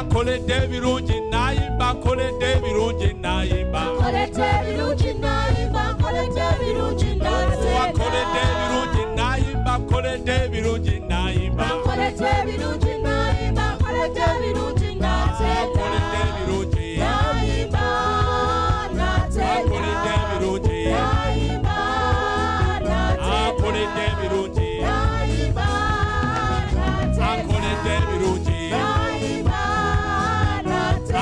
akoledde ebirungi nayimba akoledde ebirungi nayimba akoledde ebirungi nayimba akoledde ebirungi akoledde ebirungi nayimba akoledde ebirungi nayimba akoledde ebirungi nayimba akoledde ebirungi akoledde ebirungi nayimba akoledde ebirungi nayimba akoledde ebirungi nayimba akoledde ebirungi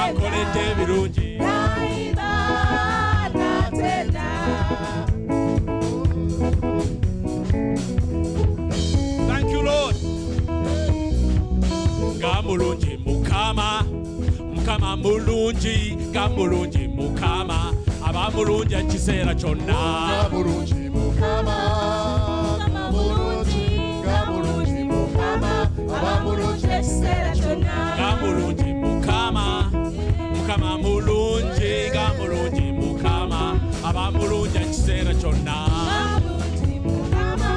akoledde ebirungi nayimba natenda. Thank you, Lord. Gamulungi mukama, mukama mulungi, gamulungi mukama, abamulungi ekiseera kyonna. Gamulungi mukama, mulungi, gamulungi mukama, abamulungi ekiseera kyonna. Gamulungi mukama, mukama mulungi, gamulungi mukama, abamulungi ekiseera kyonna. Gamulungi mukama,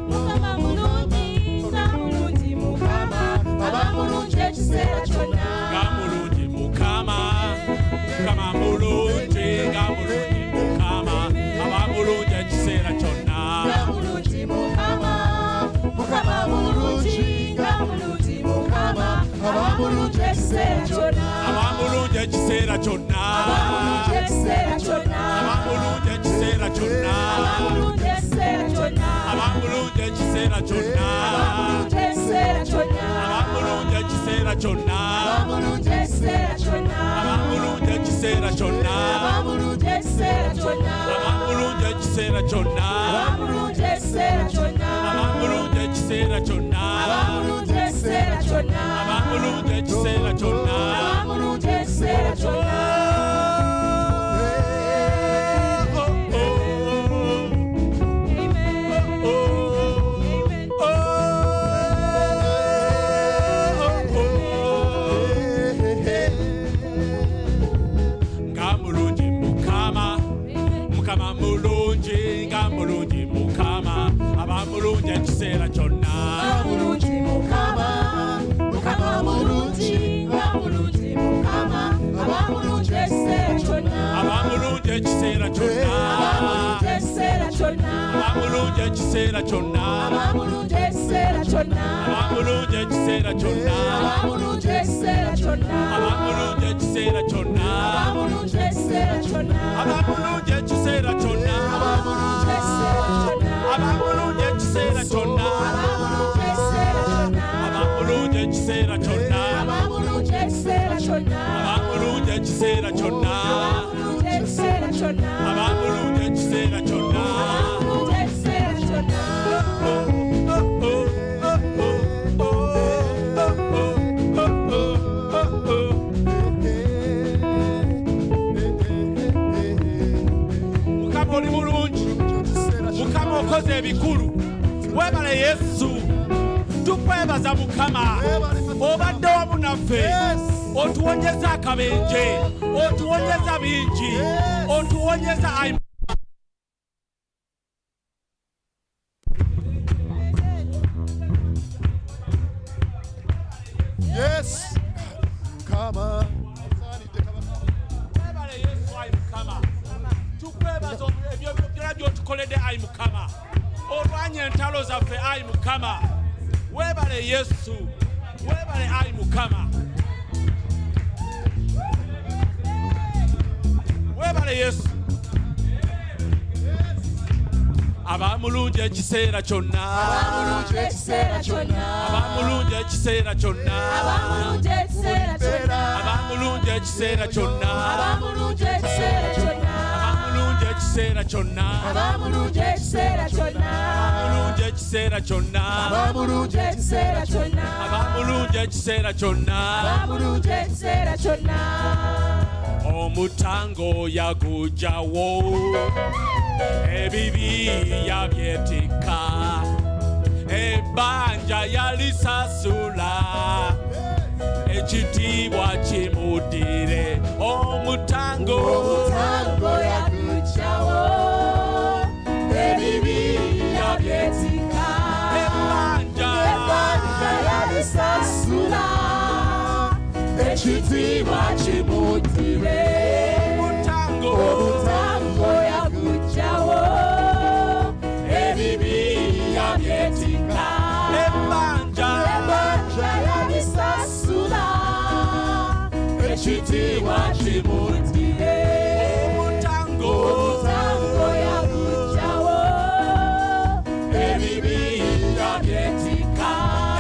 mukama mulungi, gamulungi mukama, abamulungi ekiseera kyonna. Gamulungi mukama, mukama mulungi, gamulungi mukama, abamulungi ekiseera kyonna. Abamulungi ekiseera kyonna. Abamulungi ekiseera kyonna. Abamulungi ekiseera kyonna. Abamulungi ekiseera kyonna. Abamulungi ekiseera kyonna. Abamulungi ekiseera kyonna. Abamulungi ekiseera kyonna. Abamulungi ekiseera kyonna. Abamulungi ekiseera kyonna. Abamulungi ekiseera kyonna. Abamulungi ekiseera kyonna. Abamulungi ekiseera kyonna. Abamulungi ekiseera kyonna. Abamulungi ekiseera kyonna. Abamulungi ekiseera kyonna. Abamulungi ekiseera kyonna. Gamulungi mukama, mukama mulungi, gamulungi mukama, abamulungi ekiseera kyonna. Gamulungi mukama, mukama mulungi, gamulungi mukama, abamulungi ekiseera kyonna. Abamulungi ekiseera kyonna. Abamulungi ekiseera kyonna. Abamulungi ekiseera kyonna. Abamulungi ekiseera kyonna. Abamulungi ekiseera kyonna. Abamulungi ekiseera kyonna. Abamulungi ekiseera kyonna. Abamulungi ekiseera kyonna. Abamulungi ekiseera kyonna. Abamulungi ekiseera kyonna. Abamulungi ekiseera kyonna. Abamulungi ekiseera kyonna. Abamulungi ekiseera kyonna. Abamulungi ekiseera kyonna. Abamulungi ekiseera kyonna. Abamulungi ekiseera Abamulungi ekiseera kyonna. kyonna. Abamulungi ekiseera kyonna. Mukama oli mulungi, Mukama okoze ebikulu. Weebale Yesu, tukwebaza Mukama, obadde wamu naffe, otuwonyeza akabenje, otuwonyeza bingi, otuwonyeza ayi. Yes, mukama. Weebale Yesu ayi Mukama, tukwebaza ebyo byonna by'otukoledde ayi Mukama, olwanye entalo zaffe ayi Mukama. Weebale Yesu, weebale ayi Mukama. Weebale Yesu. Abamulungi ekiseera kyonna. Abamulungi ekiseera kyonna. Abamulungi ekiseera kyonna. Abamulungi ekiseera kyonna. Abamulungi ekiseera kyonna. Abamulungi ekiseera kyonna. Abamulungi ekiseera kyonna. Abamulungi ekiseera kyonna. Abamulungi ekiseera kyonna. Abamulungi ekiseera kyonna. Abamulungi ekiseera kyonna. Abamulungi ekiseera kyonna. Omutango yagujjawo, ebibi yabyetikka, ebbanja yalisasula, ekitiibwa kimuddire. Omutango yagujjawo, ebibi yabyetikka, ebbanja yalisasula, ekitiibwa kimutire omutango yaguggyawo ebibi yabyetika ebbanja yabisasula ekitiibwa kimutire omutango yaguggyawo ebibi yabyetika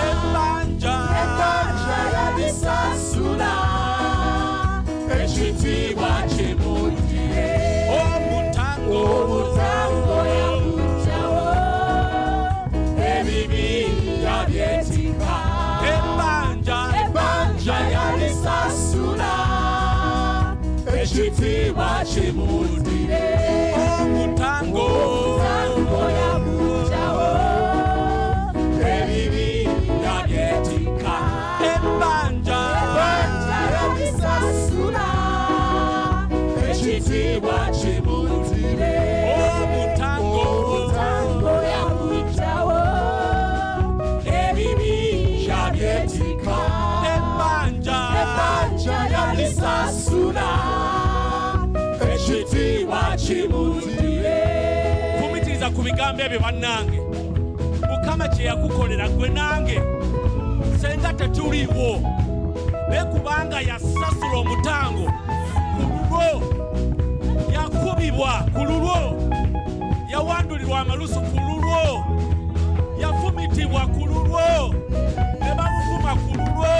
ebbanja yabisasula ekitiibwa kimutire omutango yaguggyawo ebibi yabyetika ebbanja yabisasula ekitiibwa kimutire omutango yaguggyawo ebibi yabyetika ebbanja yabisasula ekitiibwa kimutire omutango yaguggyawo ebibi yabyetika ebbanja yabisasula ekitiibwa kimutire. Kumitiriza ku bigambo ebyo bannange, Mukama kye yakukolera gwe nange senga tetuliwo, naye kubanga yasasula omutango ku lulwo, yakubibwa ku lulwo, yawandulirwa amalusu ku lulwo, yafumitibwa ku lulwo, ne bamuvuma ku lulwo.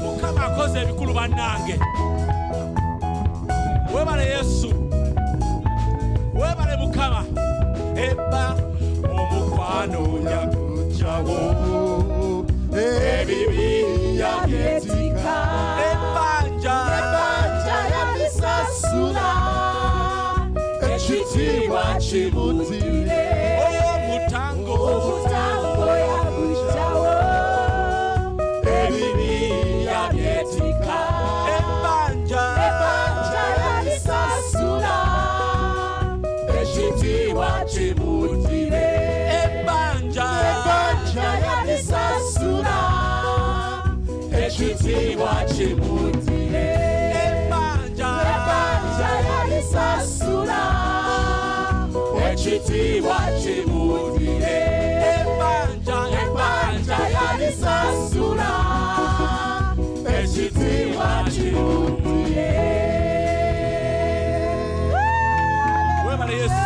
Mukama akoze ebikulu bannange. Webale Yesu, webale Mukama. Ebba omukwano yaguggyawo ebibi yabyetika ebbanja yabisasula ekitiibwa kimutire omutango yaguggyawo ebibi yabyetika ebbanja yabisasula ekitiibwa kimutire ebbanja yabisasula ekitiibwa kimutire ebbanja yabisasula ekitiibwa kimutire ebbanja yabisasula ekitiibwa kimutire. Webale Yesu.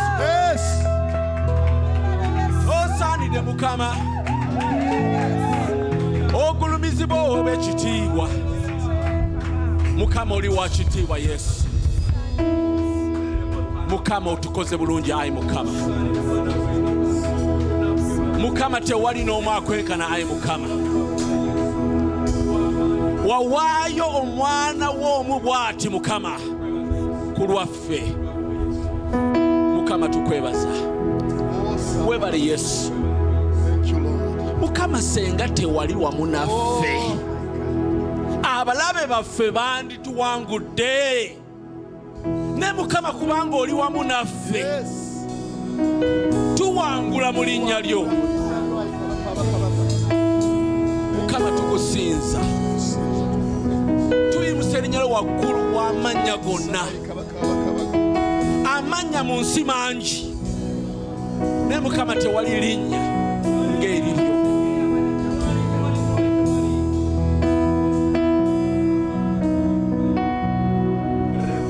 Osaanidde Mukama ogulumizibwa oba ekitiibwa. Mukama oli wa kitiibwa Yesu. Mukama otukoze bulungi ayi Mukama. Mukama tewali n'omu akwenkana ayi Mukama. Wawaayo omwana w'omu bw'ati Mukama ku lwaffe. Mukama tukwebaza. Webale Yesu. Mukama senga tewali wamu naffe, abalabe baffe bandituwangudde, ne Mukama kubanga oli wamu naffe tuwangula mu linnya lyo. Mukama tukusinza, tuyimuse erinnya lyo waggulu w'amannya gonna. Amannya mu nsi mangi, ne Mukama tewali linnya ng'eriryo.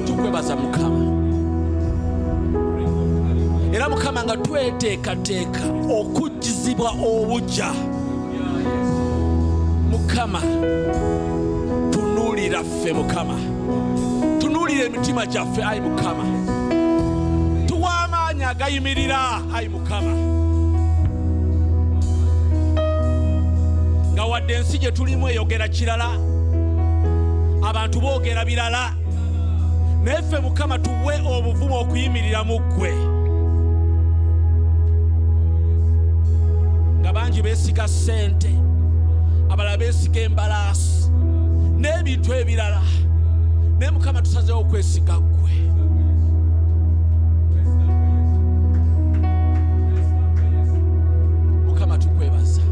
Tukwebaza Mukama. Era Mukama nga tweteekateeka okujjizibwa obujja. Mukama tunuulira ffe Mukama, tunuulira emitima gyaffe ayi Mukama, tuwa amaanyi agayimirira ayi Mukama, nga wadde ensi gye tulimu eyogera kirala, abantu boogera birala, naye ffe Mukama tuwe obuvumu okuyimirira mu ggwe. Nga bangi beesiga ssente, abalala beesiga embalaasi n'ebintu ebirala, naye Mukama tusazeewo okwesiga ggwe. Mukama tukwebaza.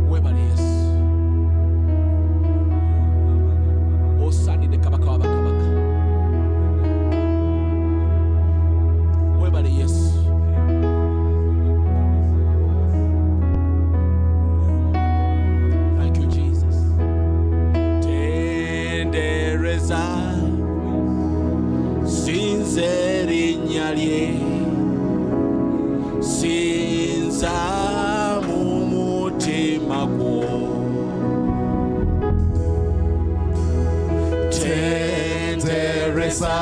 Webale Yesu. tendereza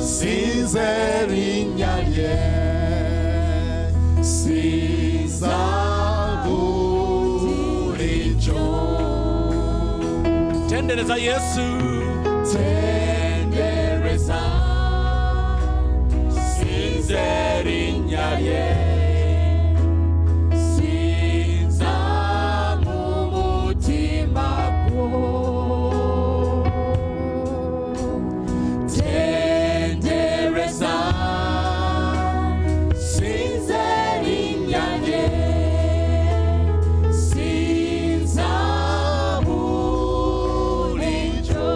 sinze erinnya lye sinza bulijjo tendereza Yesu tendereza sinze erinnya lye sinza mu mutima gwo tendereza sinze erinnya lye sinza bulijjo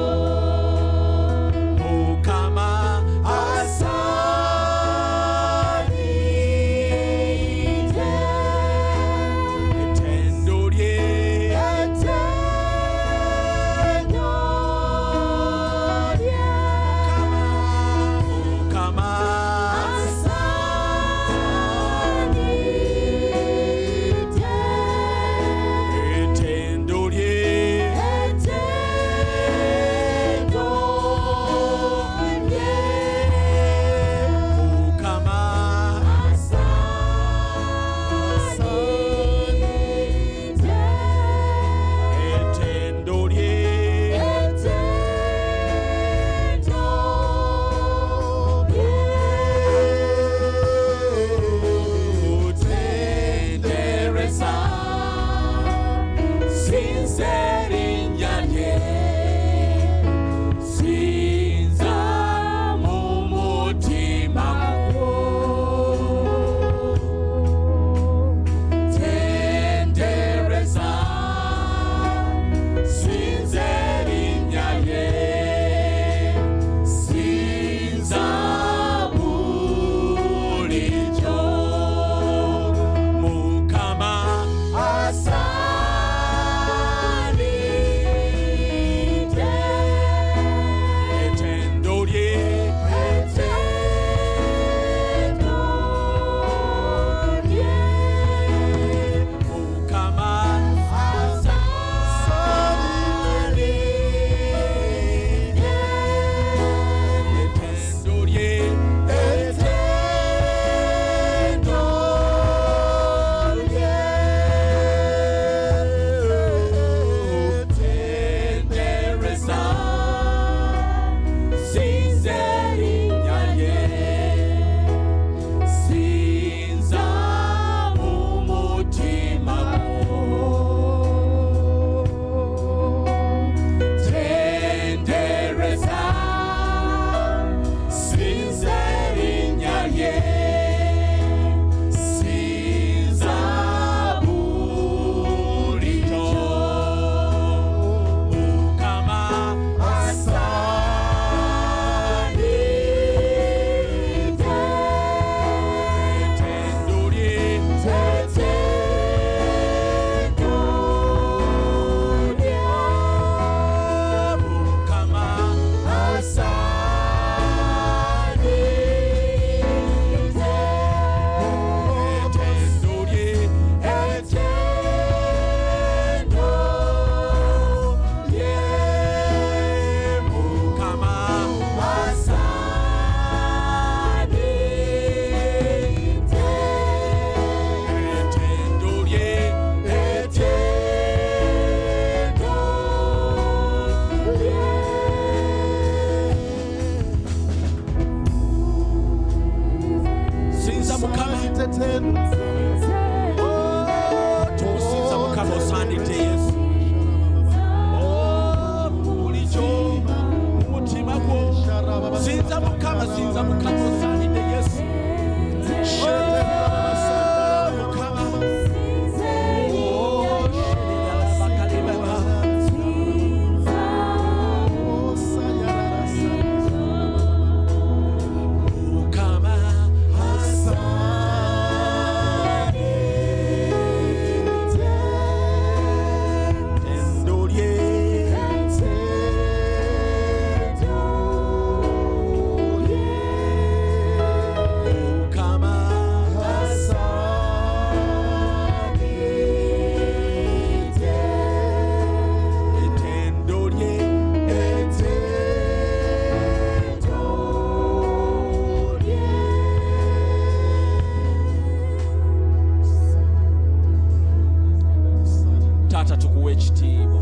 Taata tukuwa ekitiibwa.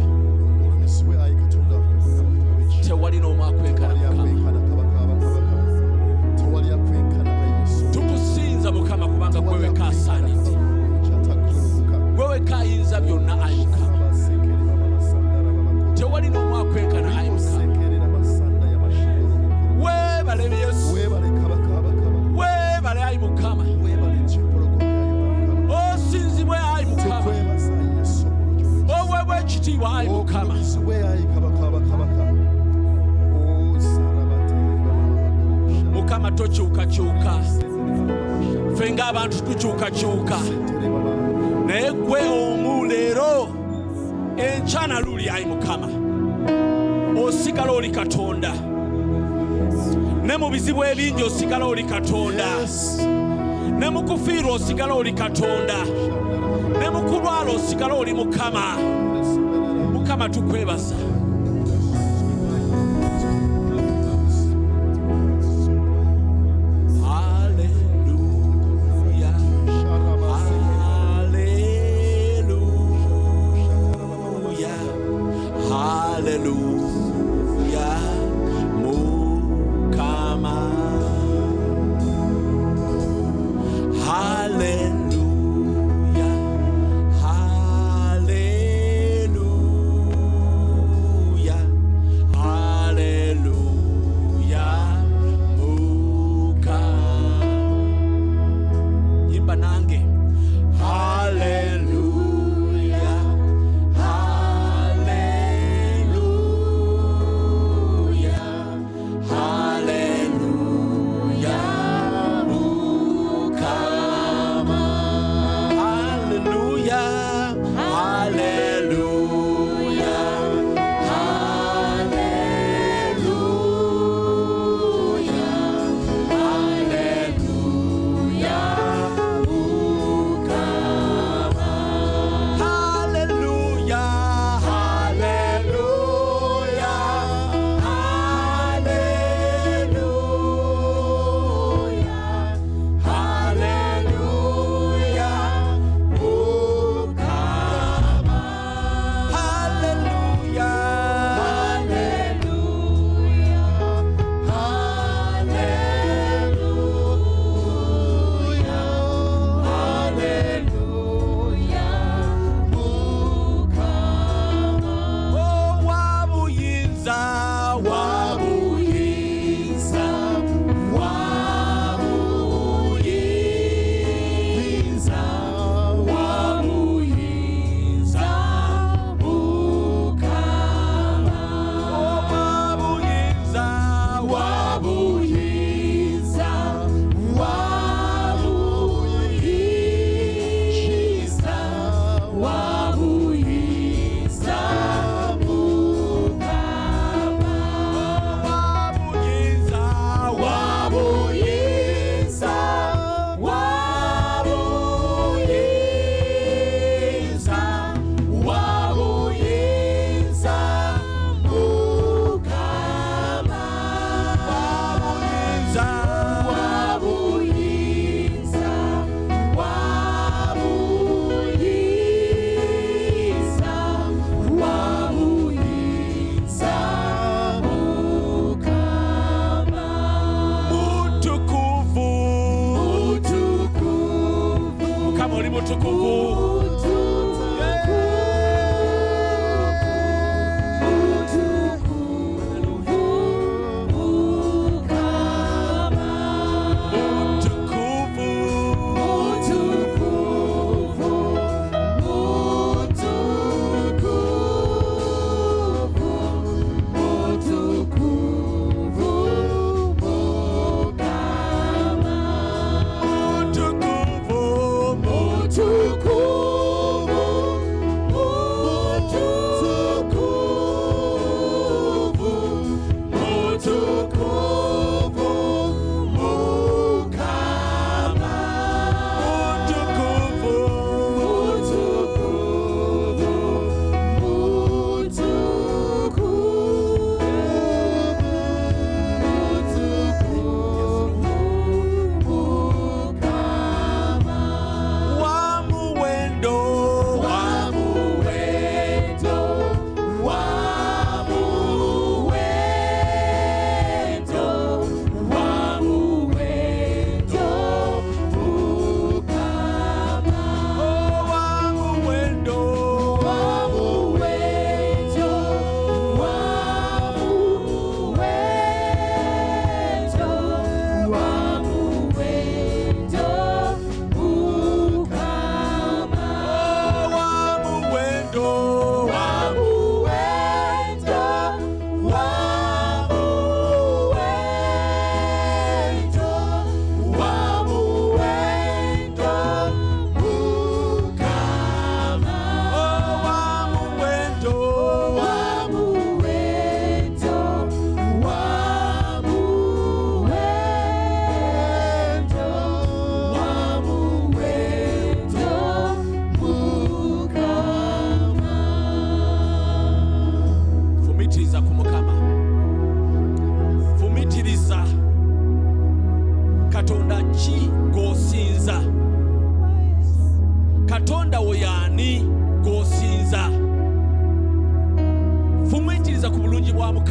Tewali n'omu akwenkana tukusinza Mukama kubanga gwe wekka asaanidde, gwe wekka ayinza byonna ayi Mukama. Tewali n'omu akwenkana ayi Mukama. Weebale Yesu, weebale ayi Mukama, osinzibwe ayi Mukama, oweebwe ekitiibwa ayi Mukama. Mukama tokyukakyuka, ffe ng'abantu tukyukakyuka, naye gwe omu leero enkya na luli ayi Mukama osigala oli Katonda, ne mu bizibu ebingi osigala oli Katonda, ne mu kufiirwa osigala oli Katonda, ne mu kulwala osigala oli Mukama. Mukama tukwebaza.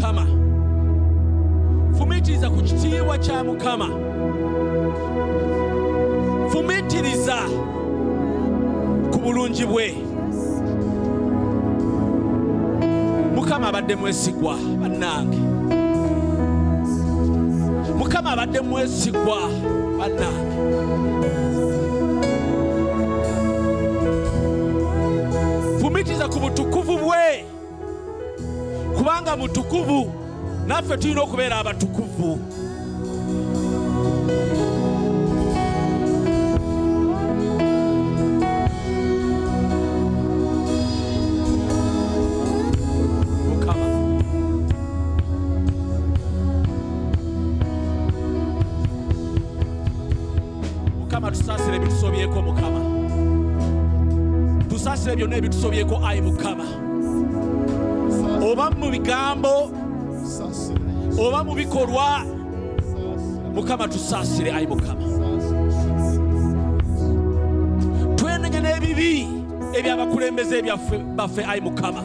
Mukama. Fumitiriza ku kitiibwa kya Mukama. Fumitiriza ku bulungi bwe. Mukama abadde mwesigwa bannange. Mukama abadde mwesigwa bannange. Fumitiriza ku butukuvu bwe, kubanga mutukuvu, naffe tulina okubeera abatukuvu. Mukama tusaasire ebitusobyeko Mukama. Tusaasire byonna ebitusobyeko ayi Mukama. Oba mu bigambo, oba mu bikolwa, Mukama tusaasire ayi Mukama. Twenenya n'ebibi ebyabakulembeze baffe ayi Mukama.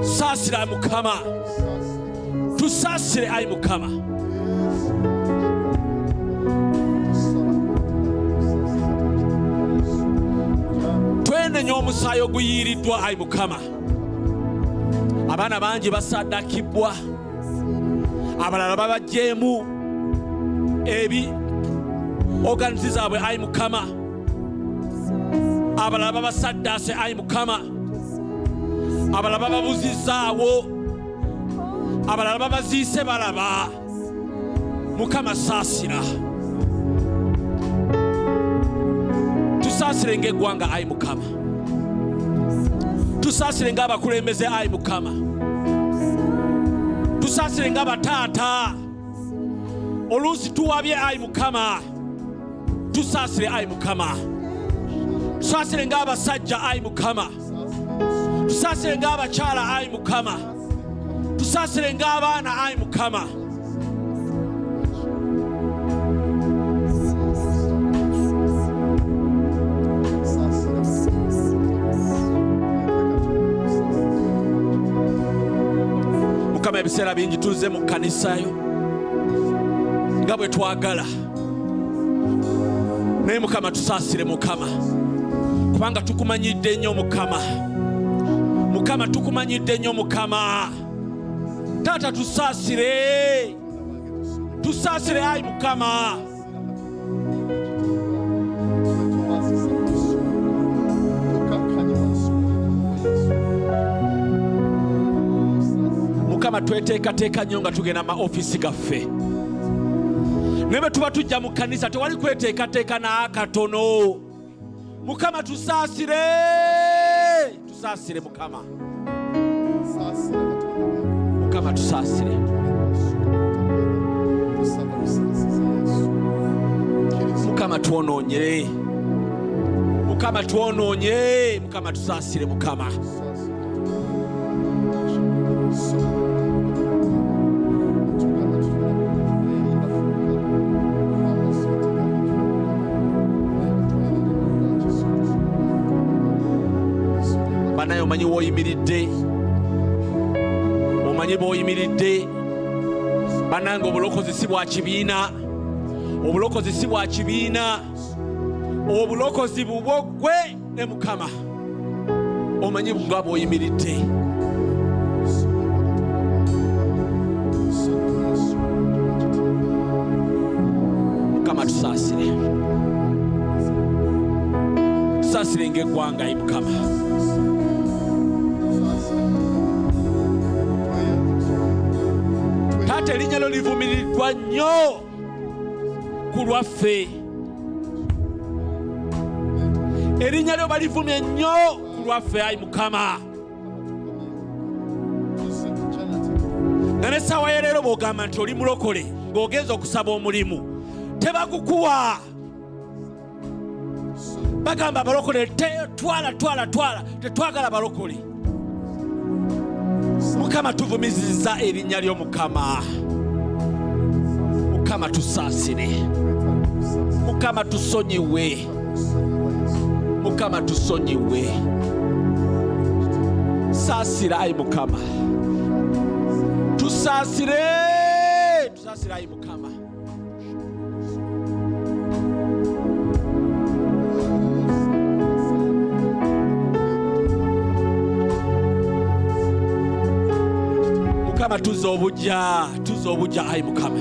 Saasire ayi Mukama. Tusaasire ayi Mukama. Twenenya omusaayi oguyiiriddwa ayi Mukama. Abaana bangi basaddakibwa, abalala babajjeemu ebi oganzi zaabwe ayi Mukama. Abalala babasaddaase ayi Mukama. Abalala bababuzizaawo, abalala babaziise balaba. Mukama saasira. Tusaasire ng'eggwanga ayi Mukama. Tusaasire ng'abakulembeze ayi Mukama. Tusaasire ng'abataata, oluusi tuwabye ayi Mukama. Tusaasire ayi Mukama. Tusaasire ng'abasajja ayi Mukama. Tusaasire ng'abakyala ayi Mukama. Tusaasire ng'abaana ayi Mukama. Mukama ebiseera bingi tuze mu kkanisa yo nga bwe twagala, naye Mukama tusaasire Mukama, kubanga tukumanyidde nnyo Mukama. Mukama tukumanyidde nnyo Mukama. Taata tusaasire, tusaasire ayi Mukama. Mukama tweteekateeka nnyo nga tugenda ma ofisi gaffe. Ne bwe tuba tujja mu kkanisa tewali kweteekateeka n'akatono. Mukama tusaasire, tusaasire Mukama. Mukama tusaasire. Mukama twonoonye. Mukama twonoonye. Mukama tusaasire Mukama. Banaye omanyi w'oyimiridde, omanyi bw'oyimiridde. Bannange obulokozi si bwa kibiina, obulokozi si bwa kibiina, obulokozi bubwo ggwe ne Mukama. Omanyi nga bw'oyimiridde. Mukama tusaasire, tusaasire ng'eggwanga ayi Mukama. Taata erinnya lyo livumiriddwa nnyo ku lwaffe. Erinnya lyo balivumye nnyo ku lwaffe ayi Mukama. Nga n'essaawa ye leero bw'ogamba nti oli mulokole ng'ogenza okusaba omulimu, tebagukuwa. Bagamba abalokole twala, tetwagala balokole. Mukama tuvumizizza erinnya lyo Mukama. Mukama tusaasire. Mukama tusonyiwe. Mukama tusonyiwe. Saasira ayi Mukama. tusaasire ayi Mukama. Mukama tuzza obujja ayi Mukama.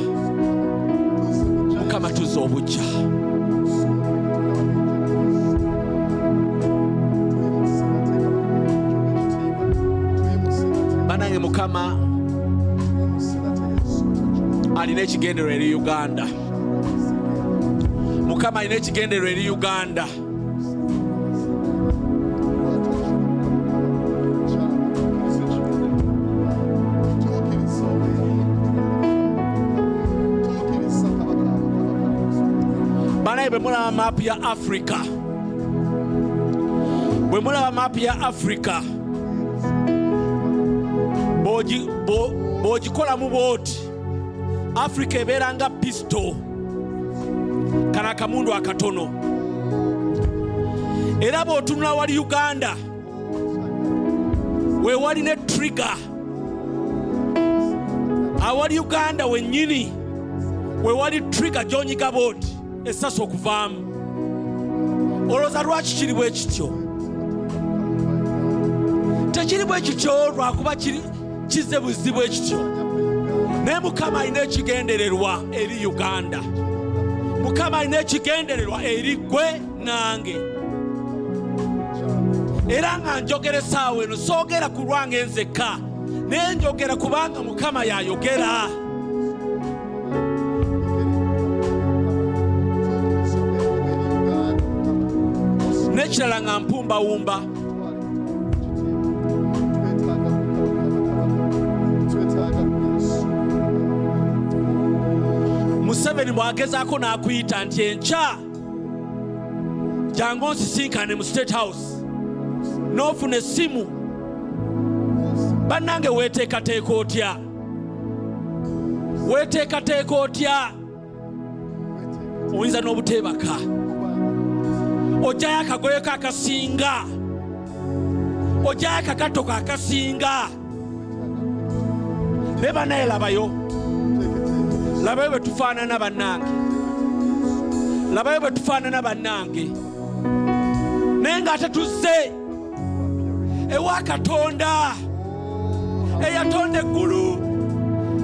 Mukama tuzza obujja. Banange Mukama alina ekigendererwa eri Uganda. Mukama alina ekigendererwa eri Uganda. Bwe mulaba maapu ya Africa, bwe mulaba maapu ya Africa, bw'ogikolamu bw'oti, Africa ebeera nga pisto, kano akamundu akatono. Era bw'otunula wali Uganda, we wali ne trigger. Awali Uganda wennyini, we wali trigger gy'onyiga bw'oti essasi okuvaamu. Olowooza lwaki kiri bwe kityo? Tekiri bwe kityo lwakuba kize buzi bwe kityo. Naye Mukama alina ekigendererwa eri Uganda. Mukama alina ekigendererwa eri gwe nange. Era nga njogera essaawa eno soogera ku lwange nzekka, naye njogera kubanga Mukama yayogera. N'ekirala nga mpumbawumba. Museveni bwagezaako n'akuyita nti enkya jangu onsisinkane mu State House n'ofuna essimu, bannange weeteekateeka otya? Weeteekateeka otya? Oyinza n'obuteebaka, ojjayo akagoye ko akasinga, ojjayo akagato ko akasinga. Ne bannaye labayo bwe tufaanana bannange, labayo bwe tufaanana bannange. Naye ng'ate tuzze ewa Katonda eyatonda eggulu,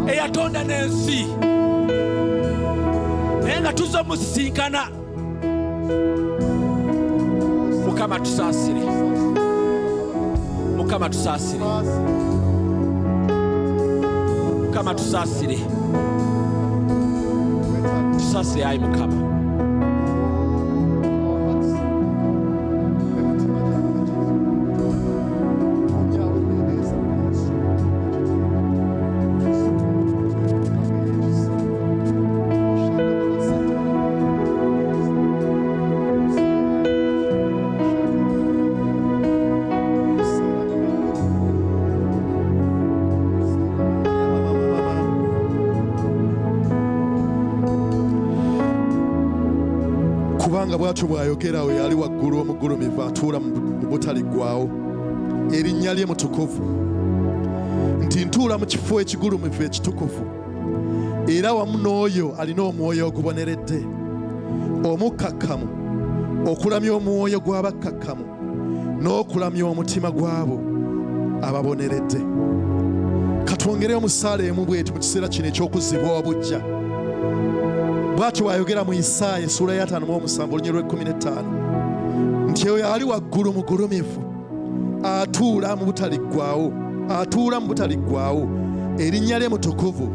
eyatonda n'ensi, naye nga tuzze omusisinkana. Mukama tusaasire, Mukama tusaasire, Mukama tusaasire, tusaasire ayi Mukama. Kubanga bw'atyo bw'ayogera we ali waggulu omugulumivu atuula mu butaliggwaawo, erinnya lye mutukuvu, nti ntuula mu kifo ekigulumivu ekitukuvu, era wamu n'oyo alina omwoyo oguboneredde, omukkakkamu, okulamya omwoyo gw'abakkakkamu n'okulamya omutima gw'abo ababoneredde. Katwongereyo mu ssaala emu bw'eti mu kiseera kino eky'okuzzibwa obujja. Bw'atyo bw'ayogera mu Isaaya essula ya 57 olunyiriri lwa 15 nti oyo ali waggulu mugulumivu atuula mu butaliggwaawo, atuula mu butaliggwaawo, erinnya lye mutukuvu,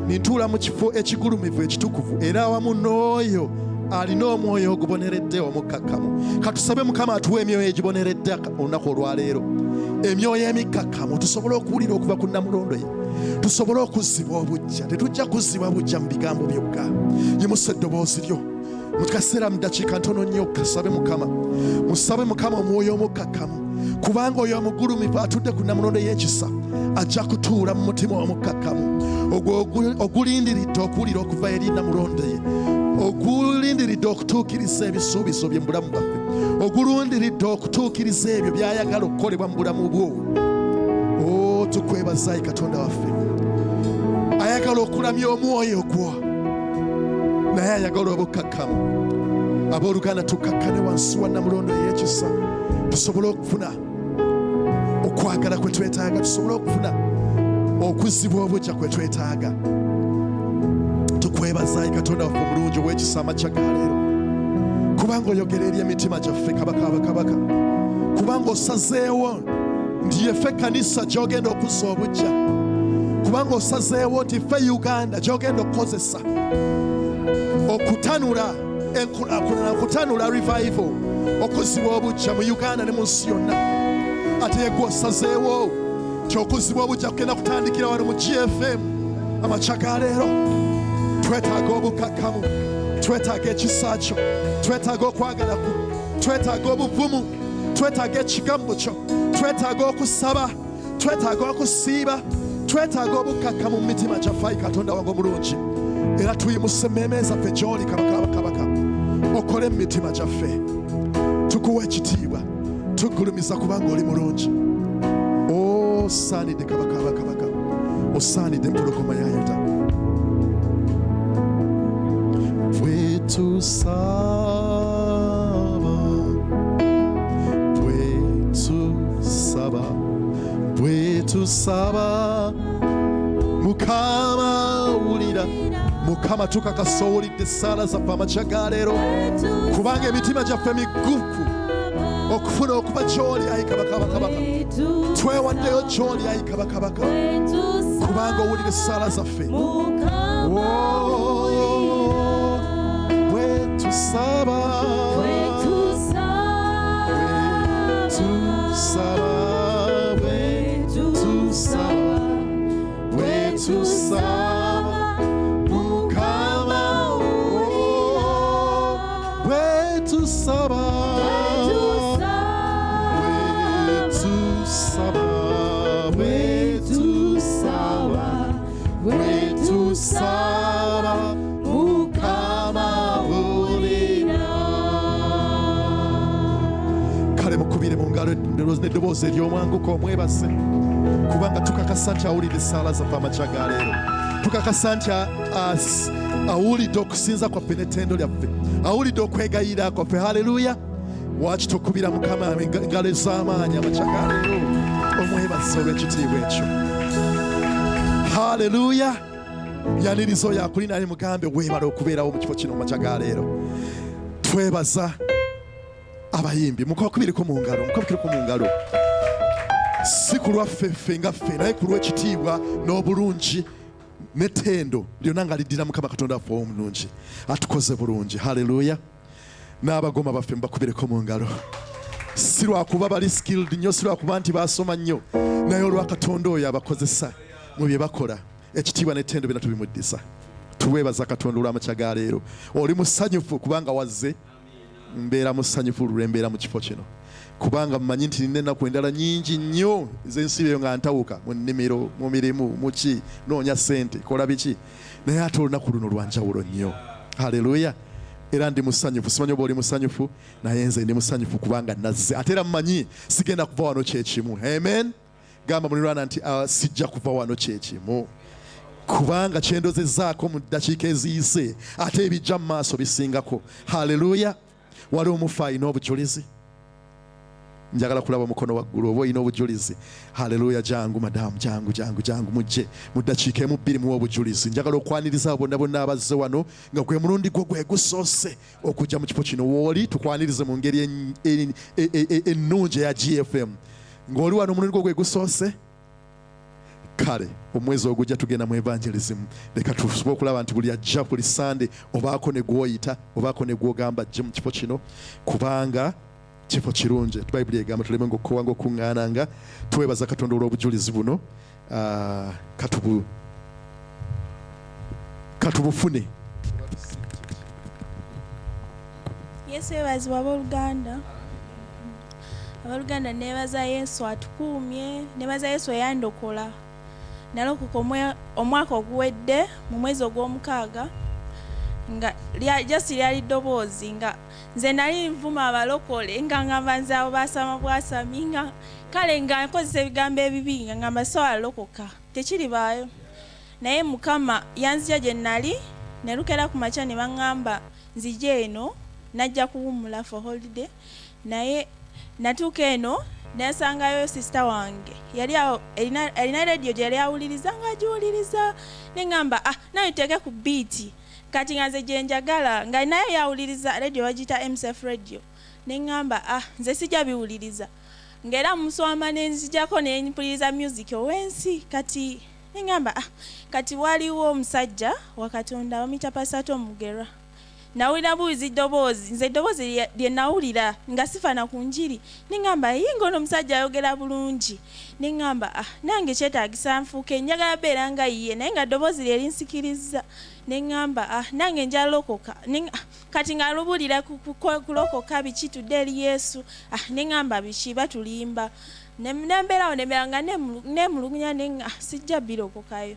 ntuula mu kifo ekigulumivu ekitukuvu, era awamu n'oyo alina omwoyo oguboneredde omukkakkamu. Katusabe Mukama atuwe emyoyo egiboneredde olunaku olwaleero, emyoyo emikkakkamu, tusobole okuwulira okuva ku Namulondo ye, tusobole okuzzibwa obujja. Tetujja kuzzibwa bujja mu bigambo byokka. Yimusa eddoboozi lyo mu kaseera mu ddakiika ntono nnyo, kasabe Mukama, musabe Mukama omwoyo omukkakkamu, kubanga oyo omugulumivu atudde ku Namulondo y'ekisa ajja kutuula mu mutima omukkakkamu ogulindiridde okuwulira okuva eri Namulondo ye, ogulindiridde okutuukiriza ebisuubizo bye mu bulamu bwaffe, ogulundiridde okutuukiriza ebyo by'ayagala okukolebwa mu bulamu bwo. Tukwebaza Katonda waffe. okulamya omwoyo gwo naye ayagala obukakkamu. Abooluganda tukakkane wansi wa Namulondo ey'ekisa tusobole okufuna okwagala kwe twetaaga, tusobole okufuna okuzzibwa obujja kwe twetaaga. Tukwebaza Ayi Katonda waffe omulungi ow'ekisa amakya ga leero, kubanga oyogera eri emitima gyaffe kabaka abakabaka, kubanga osazeewo nti yeffe ekkanisa gy'ogenda okuzza obujja, kubanga osazeewo nti ffe Uganda gy'ogenda okukozesa okutanula enkulaakulana, okutanula revival, okuzzibwa obujja mu Uganda ne mu nsi yonna. Ate ye gwe osazeewo nti okuzzibwa obujja kugenda kutandikira wano mu GFM amakya ga leero. Twetaaga obukakkamu, twetaaga ekisa kyo, twetaaga okwagala kwo, twetaaga obuvumu, twetaaga ekigambo kyo, twetaaga okusaba, twetaaga okusiiba, twetaaga obukakkamu mu mitima gyaffe Ayi Katonda wange omulungi. Era tuyimuse emmeeme zaffe gy'oli kabaka abakabaka, okole mu mitima gyaffe. Tukuwa ekitiibwa, tugulumiza kubanga oli mulungi. Osaanidde kabaka abakabaka, osaanidde empologoma ya Yuda. Bwetusaba Mukama wulira, Mukama tukakasa owulidde essaala zaffe amakya ga leero, kubanga emitima gyaffe migufu okufuna okuva gy'oli Ayi kabaka abakabaka. Twewaddeyo gy'oli Ayi kabaka abakabaka, kubanga owulira essaala zaffe. Bwetusaba Mukama, bwetusaba Mukama wulira. Kale mukubire mu ngalo n'eddoboozi ery'omwanguka omwebase, kubanga tukakasa nti awulidde essaala zaffe amakya ga leero. Tukakasa nti awulidde okusinza kwaffe n'ettendo lyaffe, awulidde okwegayirira kwaffe. Haleluya! Waaki tokubira Mukama engalo ez'amaanyi amakya ga leero, omwebase olw'ekitiibwa ekyo. Haleluya! Yaniriza oyo akuli naye mugambe weebala okubeerawo mu kifo kino mu makya ga leero. Twebaza abayimbi, mukubireko mu ngalo, si ku lwaffe ffe nga ffe, naye ku lw'ekitiibwa n'obulungi n'ettendo lyonna nga liddira Mukama Katonda waffe omulungi atukoze bulungi. Haleluya! N'abagoma baffe mubakubireko mu ngalo, si lwakuba bali skilled nnyo, si lwakuba nti basoma nnyo, naye olwa Katonda oyo abakozesa mu bye bakola. Ekitiibwa n'ettendo byonna tubimuddisa. Tuweebaza Katonda olw'amakya ga leero. Oli musanyufu kubanga wazze, mbeera musanyufu olw'embeera mu kifo kino, kubanga mmanyi nti nina ennaku endala nnyingi nnyo ez'ensibeyo nga ntawuka mu nnimiro, mu mirimu, mu ki, noonya ssente, kola biki, naye ate olunaku luno lwanjawulo nnyo. Haleluya! Era ndi musanyufu. Simanyi oba oli musanyufu, naye nze ndi musanyufu kubanga nazze, ate era mmanyi sigenda kuva wano kyekimu. Amen. Gamba mulirwana nti sijja kuva wano kyekimu, kubanga kyendozezzaako mu ddakiika eziyise ate ebijja mu maaso bisingako. Haleluya! Wali omufu alina obujulizi? Njagala kulaba omukono waggulu oba olina obujulizi. Haleluya! Jangu madamu, jangu mujje mu ddakiika emu bbiri muwa obujulizi. Njagala okwaniriza abo bonna abazze wano nga gwe mulundi gwo gwe gusoose okujja mu kifo kino. Wooli tukwanirize mu ngeri ennungi eya GFM. Ng'oli wano omulundi gwo gwe gusoose, kale omwezi ogujja tugenda mu evangelism. Leka tusobole okulaba nti buli ajja buli Sande obaako ne gwoyita, obaako ne gwogamba ajje mu kifo kino, kubanga kifo kirungi. Bayibuli egamba tuleme ng'okowanga okuŋŋaananga. Twebaza Katonda olw'obujulizi buno, katubufune. Yesu yeebazibwa abooluganda. Abooluganda neebaza Yesu atukuumye, neebaza Yesu eyandokola. Nalokoka omwaka oguwedde mu mwezi ogw'omukaaga, nga just lyali ddoboozi nga nze nali nvuma abalokole nga ngamba nze abo basama bwasami, nga kale nga nkozesa ebigambo ebibi nga ngamba so alokoka tekiribaayo. naye Mukama yanzija gye nnali ne lukera ku makya ne baŋŋamba nzije eno najja kuwummula for holiday naye natuuka eno nesangayo sister wange yali awo erina radio gye yali awuliriza ng'agiwuliriza ne ŋŋamba nayo teeke ku beat kati nga nze gye njagala nga naye yawuliriza radio bagiyita MSF radio ne ŋŋamba nze sijja biwuliriza ng'era muswama ne nzijjako ne mpuliriza music ow'ensi kati ne ŋŋamba kati waliwo omusajja wa Katonda bamuyita Pasato Mugerwa nawulira buuzi ddoboozi nze eddoboozi lye nawulira nga sifana ku njiri ne ŋŋamba ngono omusajja ayogera bulungi ne ŋŋamba nange kyetaagisa nfuuke njagala beera nga ye naye nga ddoboozi lye linsikiriza ne ŋŋamba nange njalokoka kati nga lubulira kulokoka biki tudde eri Yesu ne ŋŋamba biki batulimba nembeerawo nembeera nga nemulugunya sijja birokokayo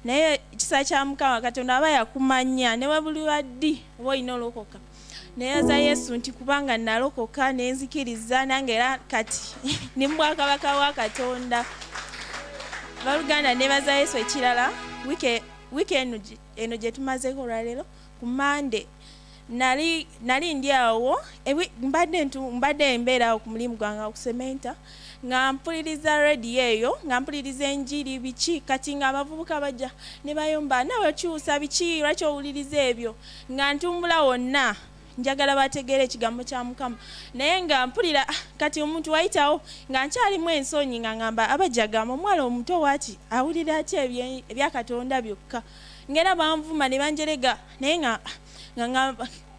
naye kisa kya Mukama Katonda aba yakumanya ne wabuli waddi oba olina olokoka neyaza Yesu nti kubanga nalokoka nenzikiriza nange era kati ni mu bwakabaka bwa Katonda. Baluganda nebaza Yesu ekirala wiki eno gye tumazeeko olwaleero ku Monday nali ndi awo mbadde mbeera ku mulimu gwange okusementa nga mpuliriza radio eyo nga mpuliriza enjiri biki kati nga abavubuka bajja ne bayomba nawe kyusa biki lwaki owuliriza ebyo nga ntumbula wonna njagala bategeere ekigambo kya Mukama naye nga mpulira kati omuntu wayitawo nga nkyalimu ensonyi nga ngamba abajjagamba omwala omuto waati awulira ati ebya Katonda byokka ngera banvuma ne banjerega naye nga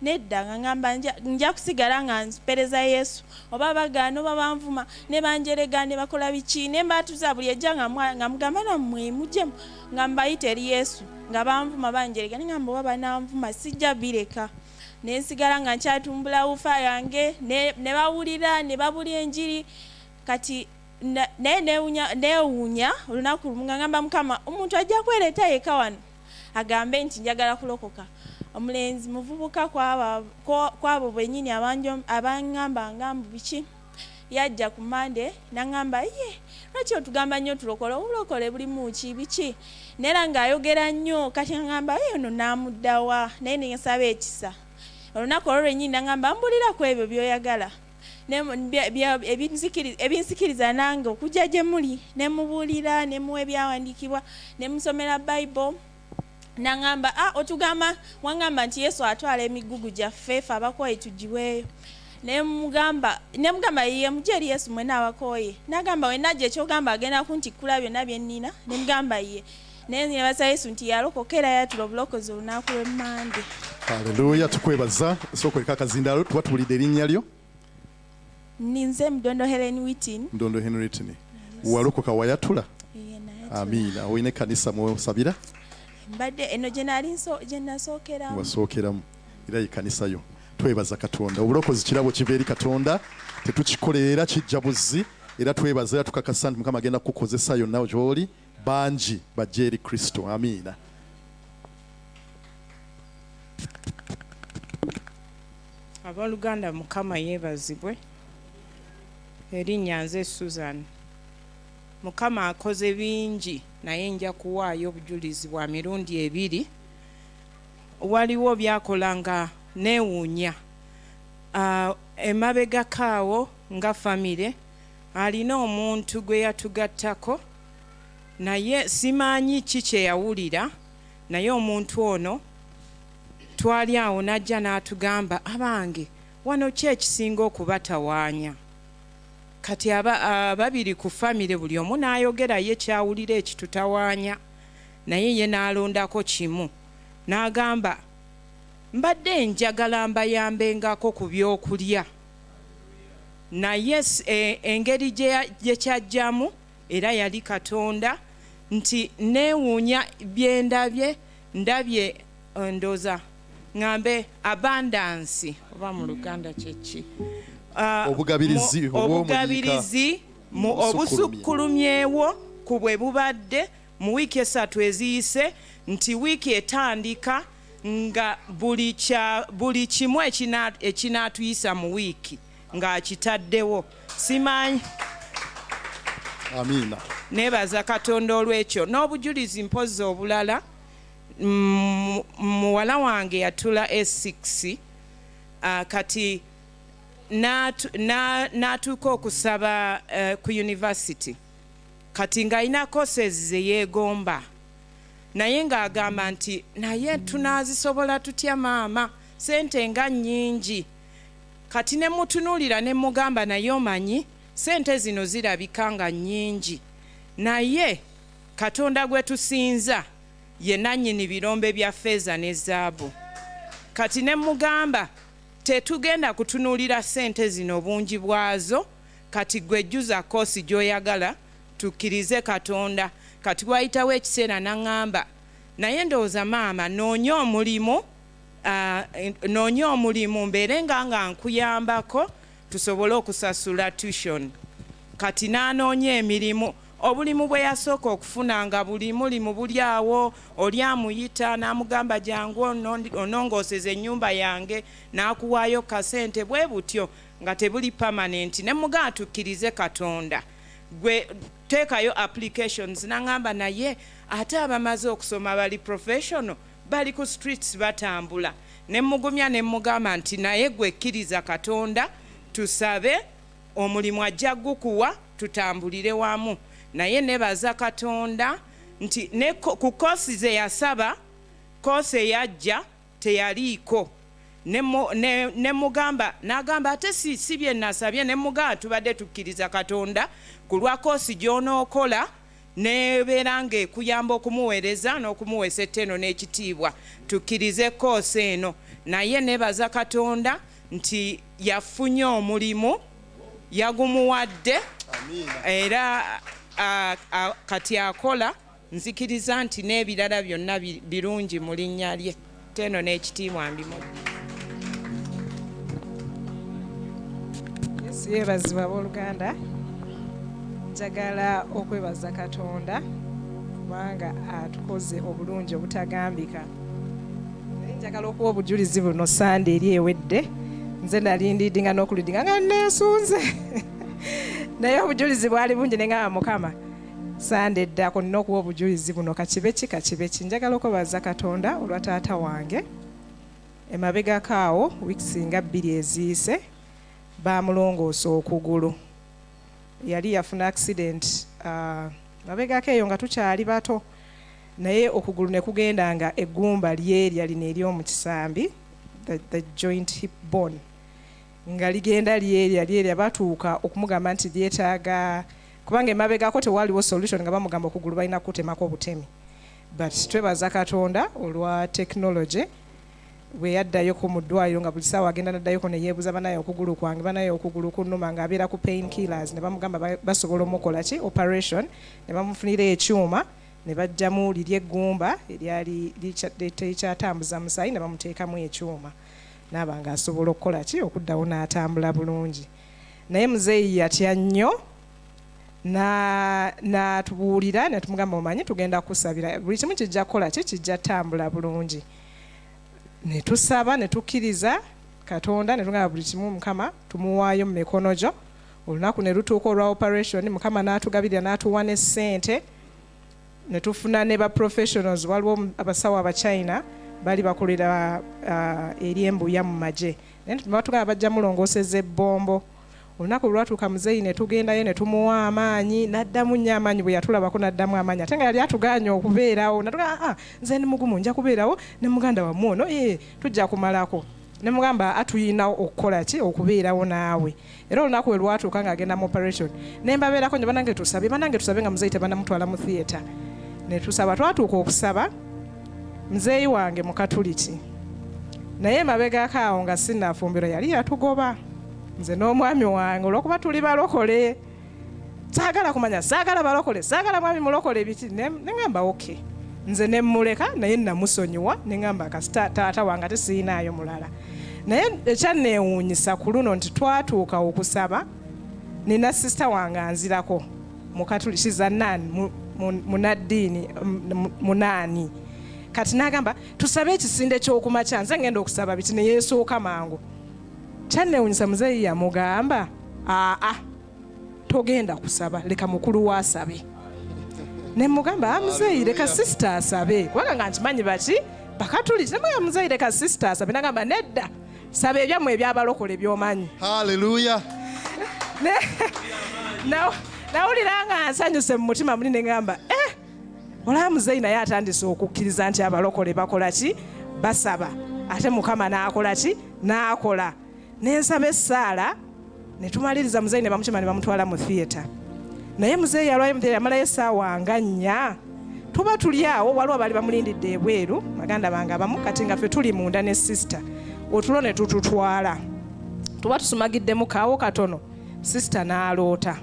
nedda nga ngamba nja kusigala nga mpereza Yesu oba bagaano babanvuma ne banjerega ne bakola biki ne mbatuza buli ejja nga mugamba nammwe mujje nga mbayita eri Yesu nga banvuma banjerega ne ngamba oba bananvuma sijja bireka ne nsigala nga nkyatumbula ufa yange ne bawulira ne babulya enjiri kati neewuunya olunaku lumu nga ngamba Mukama omuntu ajja kwereeta yeka wano agambe nti njagala kulokoka omulenzi muvubuka kwabo bwennyini abanŋamba ngambu biki yajja ku Monday naŋŋamba lwaki otugamba nnyo tulokole obulokole bulimu ki biki neera ng'ayogera nnyo kati naŋŋamba ono naamuddawa naye nensaba ekisa olunaku olwo lwennyini naŋŋamba mbuliraku ebyo by'oyagala ebinsikiriza nange okujja gye muli ne mubuulira ne muwa ebyawandiikibwa ne musomera Bible naŋŋamba otugamba waŋŋamba nti Yesu atwala emigugu gyaffe ffe abakooye tugiweeyo ne mugamba ye mujje eri Yesu mwena abakooye nagamba wenajja ekyogamba agenda kuntikkula byonna bye nnina ne mugamba ye naye nebaza Yesu nti yalokoka era yatula obulokozi olunaku lw'Emmande. Haleluya, tukwebaza sookoleka akazindaalo tuba tuwulidde erinnya lyo. Ninze Mdondo Helen Whitin. Mdondo Helen Whitin. Walokoka wayatula? Amiina. Oyina ekkanisa mwosabira? Mbadde eno gye nasookeramu. Wasookeramu era ekkanisa yo. Twebaza Katonda. Obulokozi kirabo kiva eri Katonda, tetukikolera kijja buzzi era twebaza era tukakasa nti Mukama agenda kukozesa yonna gy'oli bangi bajje eri Kristo. Amiina. Abaluganda Mukama yeebazibwe. Erinnya nze Susan. Mukama akoze bingi naye nja kuwaayo obujulizi bwa mirundi 2. Waliwo byakola nga neewuunya. Emabega kaawo nga famire alina omuntu gwe yatugattako naye simanyi ki kye yawulira naye omuntu ono twali awo najja n'atugamba abange wano ki ekisinga okubatawaanya. Kati ababiri ku famire buli omu n'ayogera ye kyawulira ekitutawaanya naye ye n'alondako kimu n'agamba mbadde njagala mbayambengako ku byokulya naye engeri gye kyajjamu era yali Katonda nti neewuunya byendabye ndabye ndoza ngambe abundance oba mu Luganda kyeki obugabirizi obusukkulumyewo ku bwe bubadde mu wiiki 3 eziyise nti wiiki etandika nga buli kimu ekinaatuyisa mu wiiki ng'akitaddewo. Amina. Nebaza Katonda olw'ekyo n'obujulizi mpozi obulala. Muwala wange yatula S6 kati n'atuuka okusaba ku university kati ng'alina courses ze yeegomba naye ng'agamba nti naye tunaazisobola tutya maama sente nga nnyingi kati ne mutunuulira ne mugamba naye omanyi sente zino zirabika nga nnyingi naye Katonda gwe tusinza ye nannyini birombe bya ffeeza ne zaabu kati ne mugamba tetugenda kutunuulira sente zino bungi bwazo kati gwe jjuza koosi gy'oyagala tukkirize Katonda kati wayitawo ekiseera n'aŋŋamba naye ndowooza maama noonya omulimu mbeere nga nkuyambako tusobole okusasula tuition kati n'anoonya emirimu obulimu bwe yasooka okufuna nga buli mulimu buli awo oli amuyita n'amugamba jangu onongooseza ennyumba yange n'akuwaayo kasente bwe butyo nga tebuli permanent ne mugamba tukkirize Katonda gwe teekayo applications n'aŋŋamba naye ate abamaze okusoma bali professional bali ku streets batambula ne mugumya ne mugamba nti naye gwe kkiriza Katonda tusabe omulimu ajja gukuwa tutambulire wamu naye nebaza Katonda nti ku koosi ze yasaba koosi eyajja teyaliiko ne mugamba n'agamba ate si bye nasabye ne mugamba tubadde tukkiriza Katonda ku lwa koosi gy'onookola nebeera ng'ekuyamba okumuweereza n'okumuweesa etteno n'ekitiibwa tukkirize koosi eno naye nebaza Katonda nti yafunye omulimu yagumuwadde era kati akola nzikiriza nti n'ebirala byonna birungi mu linnya lye teno n'ekitiibwa mbimu. Yesu yeebazibwa abooluganda. Njagala okwebaza Katonda kubanga atukoze obulungi obutagambika. Njagala okuwa obujulizi buno Sande eri ewedde nze nalindidinga n'okulidinga nga neesunze naye obujulizi bwali bungi nenga Mukama Sande eddako nina okuwa obujulizi buno kakibe ki njagala okwebaza Katonda olwa taata wange emabegako awo wiiki nga 2 eziise bamulongoosa okugulu yali yafuna accident mabegako eyo nga tukyali bato naye okugulu ne kugenda nga eggumba lyalina ery'omu kisambi the joint hip bone nga ligenda lyerya batuuka okumugamba nti lyetaaga kubanga emabegako tewaliwo solution nga bamugamba okugulu balina kutemako obutemi but twebaza Katonda olwa technology bwe yaddayoko mu ddwaliro nga buli saawa agenda naddayoko ne yeebuza banaye okugulu kwange banaye okugulu kunnuma ng'abeera ku pain killers ne bamugamba basobola omukola ki operation ne bamufunira ekyuma ne bajjamu liri eggumba eryali tekyatambuza musaayi ne bamuteekamu ekyuma n'aba ng'asobola okukola ki okuddawo n'atambula bulungi naye muzeeyi yatya nnyo n'atubuulira ne tumugamba omanyi tugenda kusabira buli kimu kijja kukola ki kijja tambula bulungi ne tusaba ne tukkiriza Katonda ne tugamba buli kimu Mukama tumuwaayo mu mikono gyo olunaku ne lutuuka olwa operation Mukama n'atugabirira n'atuwa ne ssente ne tufuna ne ba professionals waliwo abasawo abachina bali bakolera eri embuya mu magye naye tubatugamba bajja mulongooseza ebbombo olunaku lwatuuka muzeeyi ne tugendayo ne tumuwa amaanyi n'addamu nnyo amaanyi bwe yatulabako n'addamu amaanyi ate nga yali atuganye okubeerawo natuga nze ni mugumu nja kubeerawo ne muganda wammwe ono tujja kumalako ne mugamba atuyina okukola ki okubeerawo naawe era olunaku we lwatuuka ng'agenda mu operation ne mbabeerako nje banange tusabe nga muzeeyi tebannamutwala mu theatre ne tusaba twatuuka okusaba muzeeyi wange mukatuliki naye mabegako awo nga sinnafumbiro yali yatugoba nze n'omwami wange olwokuba tuli balokole saagala kumanya saagala balokole saagala mwami mulokole biti neŋŋamba oke nze ne mmuleka naye namusonyiwa neŋŋamba kasita taata wange ate siinaayo mulala naye ekyanneewuunyisa ku luno nti twatuuka okusaba nina sisita wange anzirako mukatulikiza munaddiini munaani kati n'agamba tusabe ekisinde ky'okumakya nze ngenda okusaba biti ne yeesooka mangu kyanneewuunyisa muzeeyi yamugamba togenda kusaba, leka mukulu waasabe. Ne mugamba muzeeyi leka sister asabe, kubanga nga nkimanyi baki bakatuliki. Ne mugamba muzeeyi leka sister asabe, nagamba nedda, saba ebyammwe ebyabalokole by'omanyi. Haleluya. Nawulira nga nsanyuse mu mutima muli ne ngamba olaba muzeeyi naye atandise okukkiriza nti abalokole bakola ki? Basaba. Ate Mukama n'akola ki? N'akola. N'ensaba essaala ne tumaliriza muzeeyi ne bamukima ne bamutwala mu theatre. Naye muzeeyi alwayo muteera yamalayo essaawa nga 4. Tuba tuli awo, waliwo bali bamulindidde ebweru, baganda bange abamu, kati nga ffe tuli munda ne sister. Otulo ne tututwala. Tuba tusumagiddemu kaawo katono. Sister n'aloota.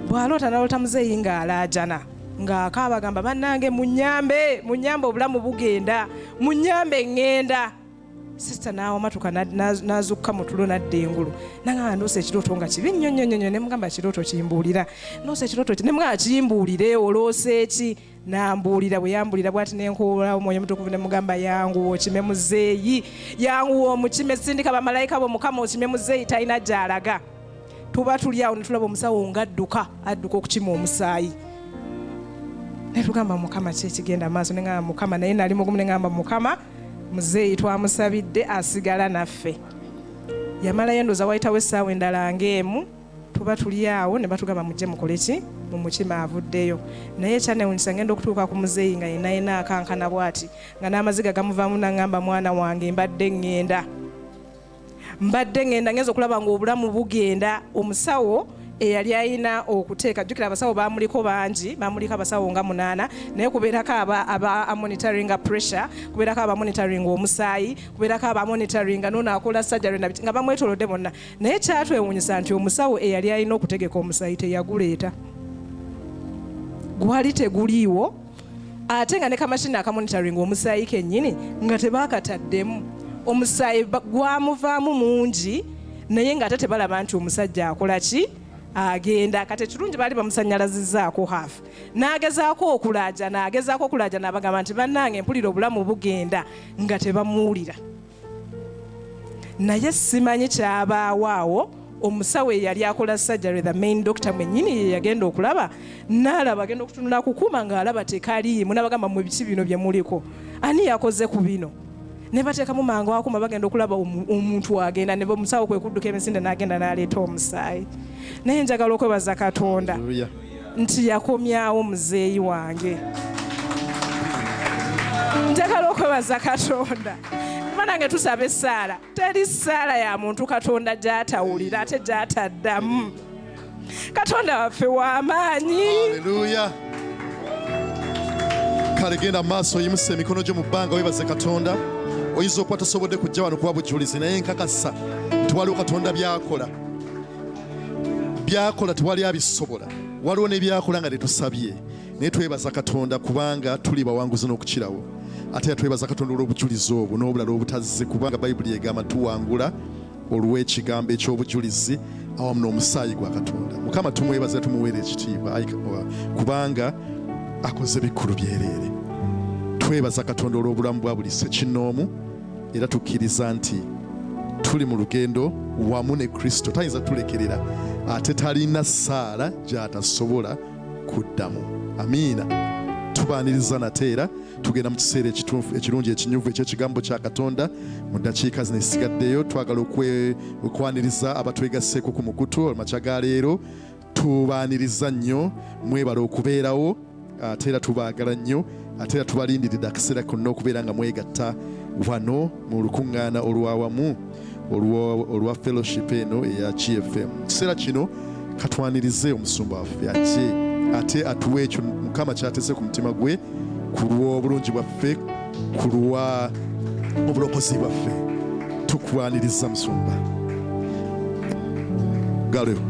Bw'aloota n'aloota muzeeyi ng'alaajana. Ng'akaaba gamba bannange munyambe obulamu bugenda, munyambe ngenda. Sister n'awamatuka n'azukka mu tulo n'adda engulu. Nangamba ndoosa ekirooto nga kibi nnyo nnyo nnyo. Ne mugamba ekirooto kimbuulira. Ndoosa ekirooto ne mugamba kimbuulire oloose ki? N'ambuulira. Bwe yambuulira bw'ati n'enkoola Omwoyo Mutukuvu ne mugamba yanguwa okime muzeeyi, yanguwa omukime, sindika bamalayika bo Mukama okime muzeeyi talina gy'alaga. Tuba tuli awo ne tulaba omusawo ng'adduka okukima omusaayi. Ne tugamba Mukama ki ekigenda maaso? Ne ngamba Mukama, naye nali mugumu ne ngamba Mukama muzeeyi twamusabidde asigala naffe. Yamalayo ndooza wayitawo essaawa endala ng'emu. Tuba tuli awo ne batugamba mujje mukole ki? Mumukima avuddeyo. Naye kyanewunyisa ngenda okutuuka ku muzeeyi nga yenayina akankana bw'ati nga n'amaziga gamuvaamu n'angamba mwana wange mbadde ngenda ngenza okulaba ng'obulamu bugenda. Omusawo eyali ayina okuteeka, jjukira abasawo baamuliko bangi, baamulika abasawo nga 8, naye kubeerako aba monitoringa pressure, kubeerako aba monitoringa omusaayi, kubeerako aba monitoringa noono akola surgery nga bamwetolodde bonna. Naye kyatwewuunyisa nti omusawo eyali alina okutegeka omusaayi teyaguleeta, gwali teguliiwo, ate nga ne kamashini akamonitoringa omusaayi kennyini nga tebaakataddemu. Omusaayi gwamuvaamu mungi naye nga ate tebalaba nti omusajja akola ki? Agenda. Kati ekirungi baali bamusannyalazizzaako hafu. N'agezaako okulaajana abagamba nti bannange mpulira obulamu bugenda, nga tebamuwulira. Naye simanyi kyabaawo awo. Omusawo eyali akola surgery, the main doctor mwennyini ye yagenda okulaba, n'alaba agenda okutunula kukuma ng'alaba tekaliimu, n'abagamba mu biki bino bye muliko, ani yakoze ku bino? Ne bateekamu mangu akuma bagenda okulaba omuntu agenda, ne omusawo kwe kudduka emisinde n'agenda n'aleeta omusaayi. Naye njagala okwebaza Katonda nti yakomyawo muzeeyi wange. Njagala okwebaza Katonda. Nange tusaba essaala. Teri ssaala ya muntu Katonda gy'atawulira ate gy'ataddamu. Katonda waffe w'amaanyi. Haleluya. Kale genda maaso oyimusa emikono gyo mu bbanga weebaze Katonda. Oyinza okuba tosobodde kujja wano kuba bujulizi, naye nkakasa nti waliwo Katonda byakola tewali abisobola. Waliwo n'ebyakola nga tetusabye, naye twebaza Katonda kubanga tuli bawanguzi n'okukirawo. Ate twebaza Katonda olw'obujulizi obwo n'obulala obutazze, kubanga Bayibuli egamba tuwangula olw'ekigambo eky'obujulizi awamu n'omusaayi gwa Katonda. Mukama tumwebaza, tumuweera ekitiibwa kubanga akoze bikulu byereere. Twebaza Katonda olw'obulamu bwa buli ssekinnoomu, era tukkiriza nti tuli mu lugendo wamu ne Kristo. Tayinza tulekerera, ate talina ssaala gy'atasobola kuddamu. Amiina. Tubaaniriza nateera tugenda mu kiseera ekirungi ekinyuvu eky'ekigambo kya Katonda. Mu ddakiika zino ezisigaddeyo twagala okwaniriza abatwegasseeko ku mukutu olmakya ga leero. Tubaaniriza nnyo, mwebala okubeerawo, ate era tubaagala nnyo, ate era tubalindiridde akaseera konna okubeera nga mwegatta wano mu lukuŋŋaana olwawamu olwa fellowship eno eya GFM. Mu kiseera kino katwanirize omusumba waffe ajje ate atuwe ekyo Mukama kyateze ku mutima gwe ku lw'obulungi bwaffe, ku lwa obulokozi bwaffe. Tukwaniriza musumba. Galewo.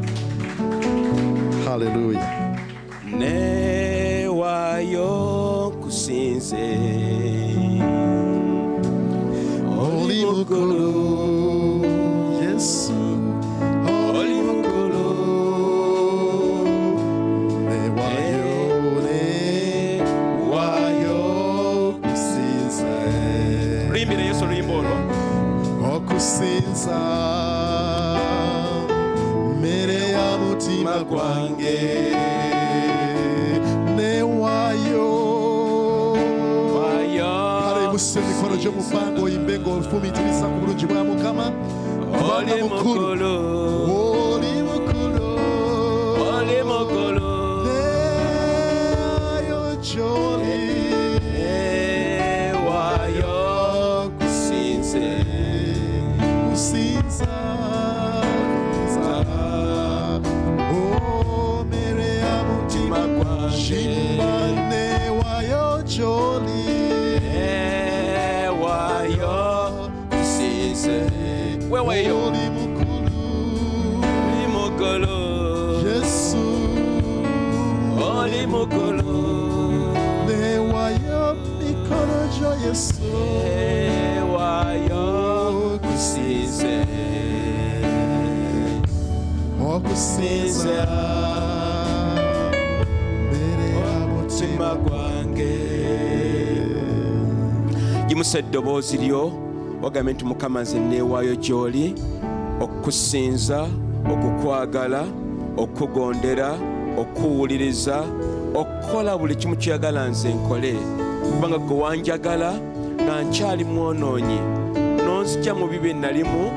Haleluya. Newayo kusinze oli mukulu Yesu, oli mukulu. Newayo kusinze. Luyimbire Yesu oluyimba olwo. Okusinza mmere ya mutima mutima gwange newayo kale musse emikono gyo mu bbanga oyimbe ng'ofumiitiriza ku bulungi bwa Mukama kubanga mukulu oli mukulu newayo gy'oli kusinza mere ya mutima gwange newayo gy'oli oli mukulu Yesu oli mukulu newayo mikono gyo Yesu newayo kusinze okusinza mbere ya mutima gwange gimusa eddoboozi lyo wagambe nti Mukama nze neewaayo gy'oli okukusinza okukwagala okukugondera okuwuliriza okukola buli kimu kyeyagala nze nkole kubanga gwe wanjagala nga nkyali mwonoonyi nonzija mu bibi nalimu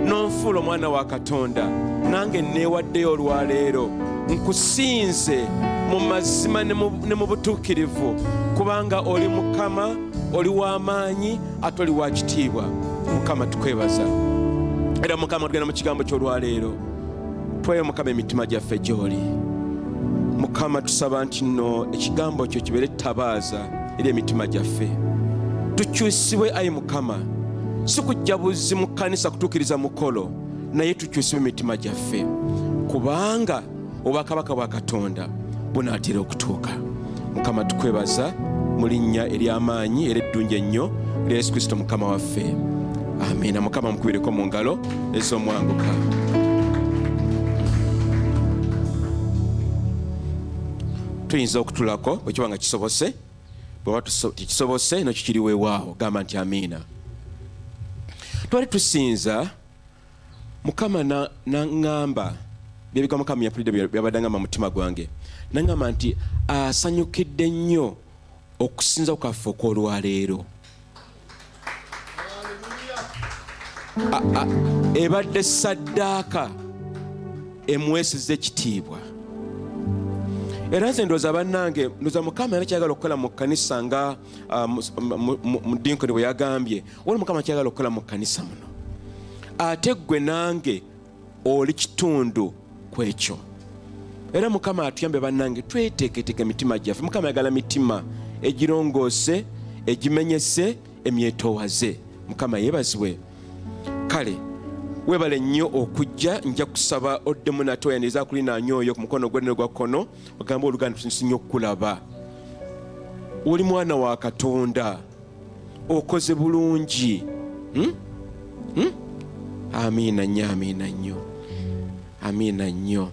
nonfuula omwana wa Katonda nange neewaddeyo olwaleero nkusinze mu mazima ne mu butuukirivu kubanga oli Mukama oli w'amaanyi ate oli wa kitiibwa. Mukama tukwebaza era Mukama tugenda mu kigambo ky'olwaleero tweyo Mukama emitima gyaffe gy'oli Mukama tusaba nti nno ekigambo kyo kibeere ttabaaza eri emitima gyaffe tukyusibwe ayi Mukama si kujja buzzi mu kkanisa kutuukiriza mukolo naye tukyusibwe emitima gyaffe kubanga obwakabaka bwa Katonda bunaatera okutuuka. Mukama tukwebaza mu linnya ery'amaanyi era eddungi ennyo lya Yesu Kristo Mukama waffe, amiina. Mukama mukubireko mu ngalo ez'omwanguka. Tuyinza okutulako bwe kiba nga kisobose, bwe tekisobose nakyo kiri weewaawo, gamba nti amiina. Twali tusinza Mukama naŋŋamba byebika Mukama yapulidde byabadde ngamba mutima gwange, naŋŋamba nti asanyukidde nnyo okusinza kwaffe okw'olwaleero. Ebadde saddaaka emwesiza ekitiibwa. Era nze ndowooza bannange, ndowooza Mukama era kyagala okukola mu kkanisa nga mu Dinkoni bwe yagambye, waliwo Mukama kyagala okukola mu kkanisa muno. Ate ggwe nange oli kitundu ku ekyo. Era Mukama atuyambe bannange tweteeketeeke emitima gyaffe. Mukama yagala mitima egirongoose, egimenyese, emyetoowaze. Mukama yeebazibwe. Kale weebale nnyo okujja. Nja kusaba oddemu nate oyaniriza kulinaanya oyo ku mukono gwe gwa kkono, ogamba Oluganda tusinye okukulaba. Oli mwana wa Katonda, okoze bulungi. Amiina nnyo, amiina nnyo, amiina nnyo.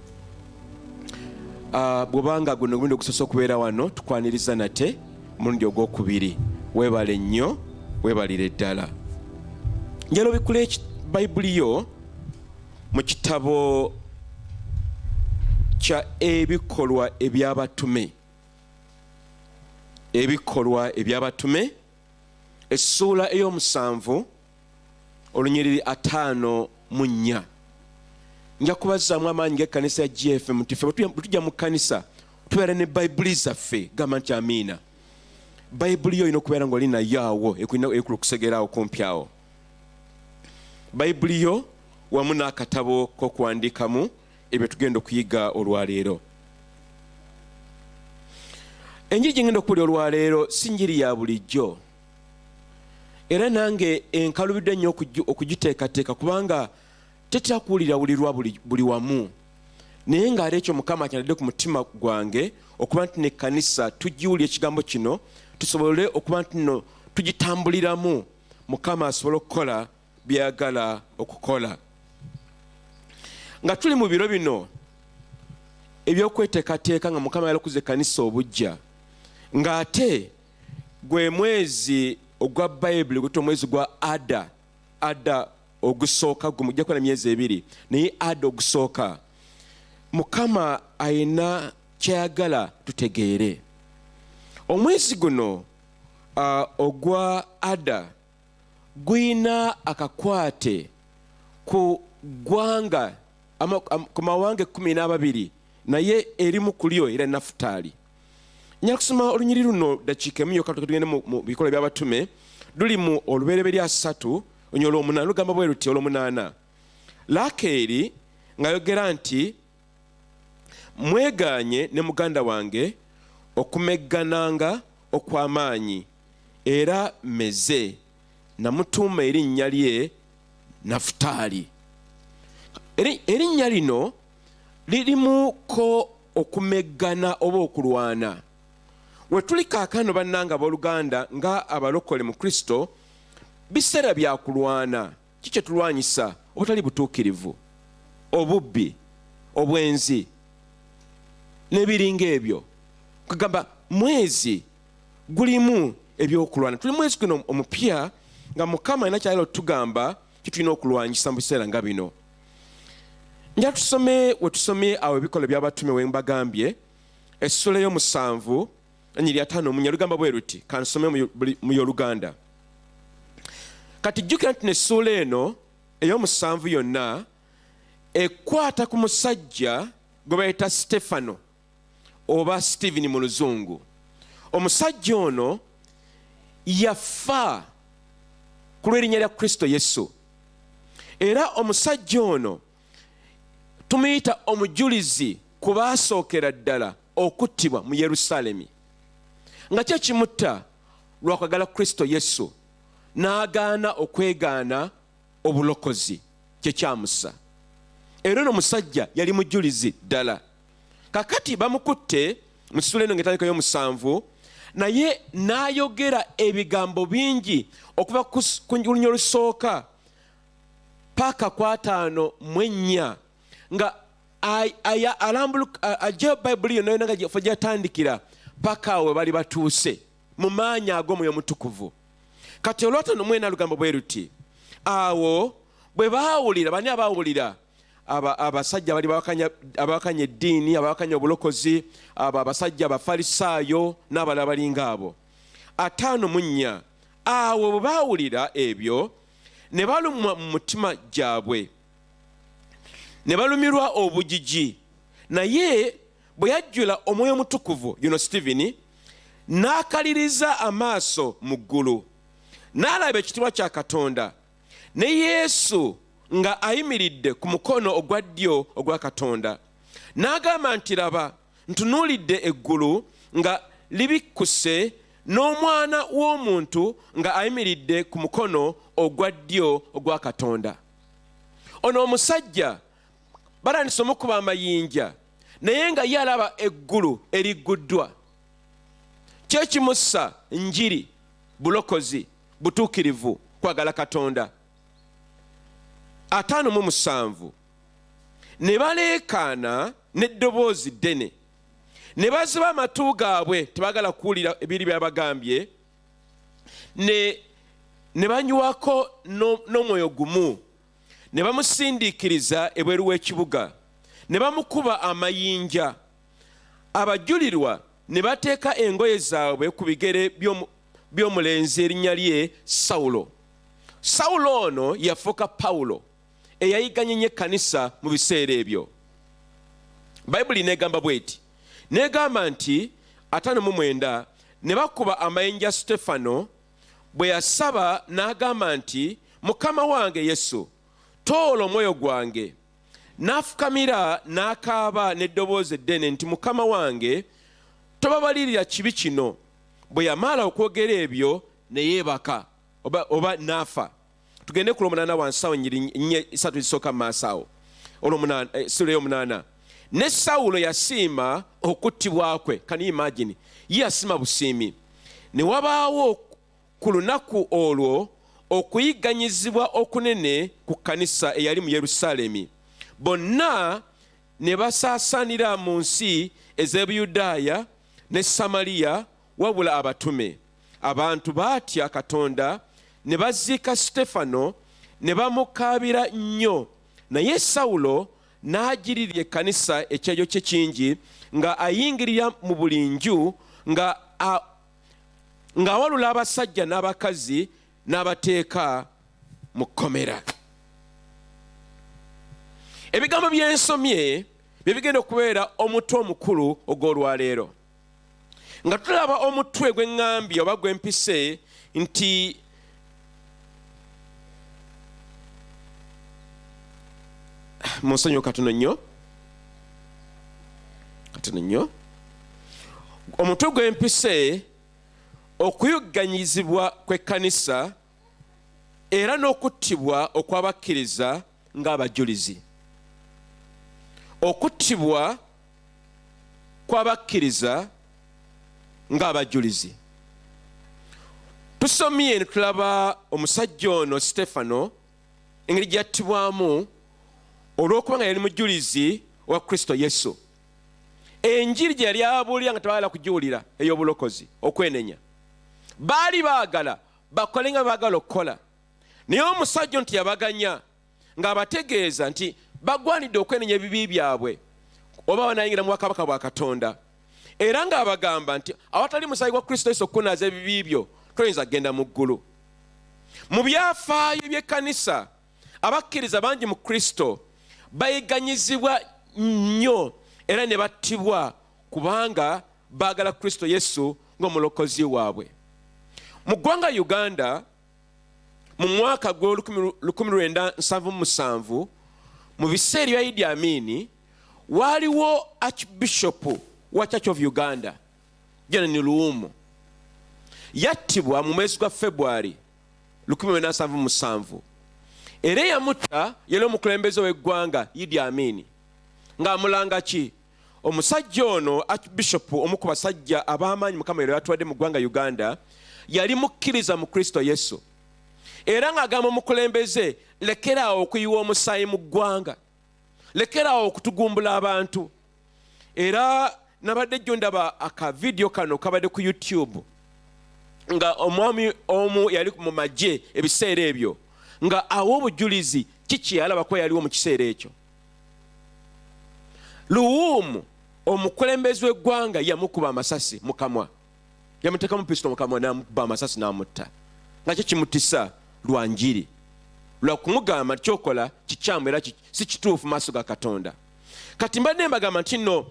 Bw'obanga guno gulina okusosa okubeera wano, tukwaniriza nate omulundi ogwokubiri. Weebale nnyo, weebalire ddala. Njala obikule Bayibuli yo mu kitabo kya ebikolwa eby'abatume. Ebikolwa eby'abatume essuula ey'omusanvu olunyiriri 54. Nja kubazzaamu amaanyi g'ekkanisa ya GFM nti ffe bwe tujja mu kkanisa tubeera ne Bayibuli zaffe, gamba nti amiina. Bayibuli yo olina okubeera ng'oli nayo awo ekuli okusegeraawo kumpi awo. Bayibuli yo wamu n'akatabo k'okuwandiikamu ebyo tugenda okuyiga olwaleero. Enjiri gye ngenda okuwulira olwaleero si njiri ya bulijjo, era nange enkalubidde nnyo okugiteekateeka kubanga tetera kuwulirwawulirwa buli wamu. Naye ng'ate ekyo Mukama kyandadde ku mutima gwange okuba nti n'ekkanisa tugiwulira ekigambo kino, tusobole okuba nti nno tugitambuliramu, Mukama asobole okukola byagala okukola. Nga tuli mu biro bino ebyokweteekateeka nga Mukama yalakuza ekkanisa obujja, ng'ate gwe mwezi ogwa Bayibuli gwe omwezi gwa Ada ogusooka, gwe mujja kukola emyezi 2, naye Ada ogusooka Mukama ayina kyayagala tutegeere. Omwezi guno ogwa Ada guyina akakwate ku ggwanga ku mawanga 12 naye erimu kulyo era Nafutaali. Njala kusoma olunyiri luno dakiika emu yokka tugende mu bikola by'abatume luli mu olubereberye 3 olw'omunaana lugamba bwe luti olw'omunaana. Laakeeri ng'ayogera nti mwegaanye ne muganda wange okumeggananga okw'amaanyi era meze namutuuma erinnya lye Nafutaali. Erinnya lino lirimuko okumeggana oba okulwana. We tuli kaakano bannanga abooluganda nga abalokole mu Kristo biseera bya kulwana. Kiki tulwanyisa? Obutali butuukirivu, obubbi, obwenzi n'ebiringa ebyo. Kugamba mwezi gulimu ebyokulwana. Tuli mwezi guno omupya nga Mukama alina kyayagala otugamba kitulina okulwanyisa mu biseera nga bino. Njala tusome awo ebikola by'abatume we mbagambye essula y'omusanvu ennyiri 5 mu Luganda bwe luti kansome mu Luganda. Kati jjukira nti n'essula eno ey'omusanvu yonna ekwata ku musajja gwe bayita Stefano oba Stephen mu luzungu. Omusajja ono yafa ku lw'erinnya lya Kristo Yesu. Era omusajja ono tumuyita omujulizi ku baasookera ddala okuttibwa mu Yerusaalemi. Nga kye kimutta lwakwagala Kristo Yesu n'agaana okwegaana obulokozi kye kyamussa. Era ono omusajja yali mujulizi ddala. Kakati bamukutte mu ssula eno ng'etandika y'omusanvu naye n'ayogera ebigambo bingi okuva ku lunya olusooka paka ku 54 nga ajja Bayibuli yonna yonna nga gyatandikira paka awo bali batuuse mu maanyi ag'Omwoyo Omutukuvu. Kati olw'ataano mwena lugambo bwe luti awo bwe baawulira bani abaawulira abasajja bali abawakanya eddiini abawakanya obulokozi abasajja abafalisaayo n'abalala balinga abo 54 awo bwe baawulira ebyo ne balumwa mu mutima gyabwe ne balumirwa obujiji. Naye bwe yajjula Omwoyo Omutukuvu yuno Stephen n'akaliriza amaaso mu ggulu n'alaba ekitiibwa kya Katonda ne Yesu nga ayimiridde ku mukono ogwa ddyo ogwa Katonda. N'agamba nti laba ntunuulidde eggulu nga libikkuse n'Omwana w'Omuntu nga ayimiridde ku mukono ogwa ddyo ogwa Katonda. Ono omusajja balandise omukuba amayinja naye nga ye alaba eggulu erigguddwa. Kyekimussa njiri, bulokozi, butuukirivu, kwagala Katonda. 57 ne baleekaana n'eddoboozi ddene ne baziba amatu gaabwe tebaagala kuwulira ebiri byabagambye ne banywako n'omwoyo gumu ne bamusindiikiriza ebweru w'ekibuga ne bamukuba amayinja. Abajulirwa ne bateeka engoye zaabwe ku bigere by'omulenzi erinnya lye Sawulo. Sawulo ono yafuuka Pawulo eyayiganye nnyo ekkanisa mu biseera ebyo. Bayibuli negamba bweti negamba nti 59 ne bakuba amayinja Stefano bwe yasaba n'agamba nti Mukama wange Yesu toola omwoyo gwange. N'afukamira n'akaaba n'eddoboozi eddene nti Mukama wange tobabalirira kibi kino. Bwe yamala okwogera ebyo ne yeebaka oba n'afa. Tugende ku lw'omunaana wansawo nnyiri 3 zisooka mu maaso awo essula y'omunaana. Ne Sawulo yasiima okuttibwa kwe. Can you imagine? Ye yasiima busiimi. Ne wabaawo ku lunaku olwo okuyiganyizibwa okunene ku kkanisa eyali mu Yerusaalemi. Bonna ne basaasaanira mu nsi ez'Ebuyudaaya ne Samaliya wabula abatume. Abantu baatya Katonda ne baziika Stefano ne bamukaabira nnyo. Naye Sawulo n'agirira ekkanisa ekyejo kye kingi nga ayingirira mu buli nju nga awalula abasajja n'abakazi n'abateeka mu kkomera. Ebigambo by'ensomye bye bigenda okubeera omutwe omukulu ogw'olwaleero, nga tulaba omutwe gw'eŋŋambye oba gw'empise nti munsonyiwe katono nnyo omutwe gw'empise okuyiganyizibwa kw'ekkanisa era n'okuttibwa okw'abakkiriza ng'abajulizi. Okuttibwa kw'abakkiriza ng'abajulizi. Tusomye ne tulaba omusajja ono Stefano engeri gyattibwamu olw'okuba nga yali mujulizi wa Kristo Yesu. Enjiri gye yali abuulira nga tebaagala kugiwulira ey'obulokozi, okwenenya. Baali baagala bakole nga baagala okukola, naye omusajja nti yabaganya ng'abategeeza nti bagwanidde okwenenya ebibi byabwe oba banayingira mu bwakabaka bwa Katonda, era ng'abagamba nti awatali musaayi gwa Kristo Yesu okukunaaza ebibi byo toyinza kgenda mu ggulu. Mu byafaayo by'ekkanisa abakkiriza bangi mu Kristo bayiganyizibwa nnyo era ne battibwa kubanga baagala Kristo Yesu ng'omulokozi waabwe. Mu ggwanga Uganda mu mwaka gw'1977 mu biseera bya Idi Amin waaliwo Archbishop wa Church of Uganda John Luumu yattibwa mu mwezi gwa February 1977 era yamutta yali omukulembeze w'eggwanga Idi Amin ng'amulanga ki omusajja ono Archbishop omu ku basajja ab'amaanyi Mukama era yatuwadde mu ggwanga Uganda yali mukkiriza mu Kristo Yesu era ng'agamba omukulembeze lekeraawo okuyiwa omusaayi mu ggwanga, lekeraawo okutugumbula abantu. Era nabadde jjo ndaba akavidiyo kano kabadde ku YouTube nga omwami omu yali mu magye ebiseera ebyo nga awa obujulizi kiki yalaba ko yaliwo mu kiseera ekyo. Luwumu omukulembeze w'eggwanga yamukuba amasasi mu kamwa, yamuteekamu pisito mu kamwa n'amukuba amasasi n'amutta, nga kyo kimutisa lwa njiri, lwa kumugamba kyokola kikyamu era si kituufu maaso ga Katonda. Kati mbadde mbagamba nti nno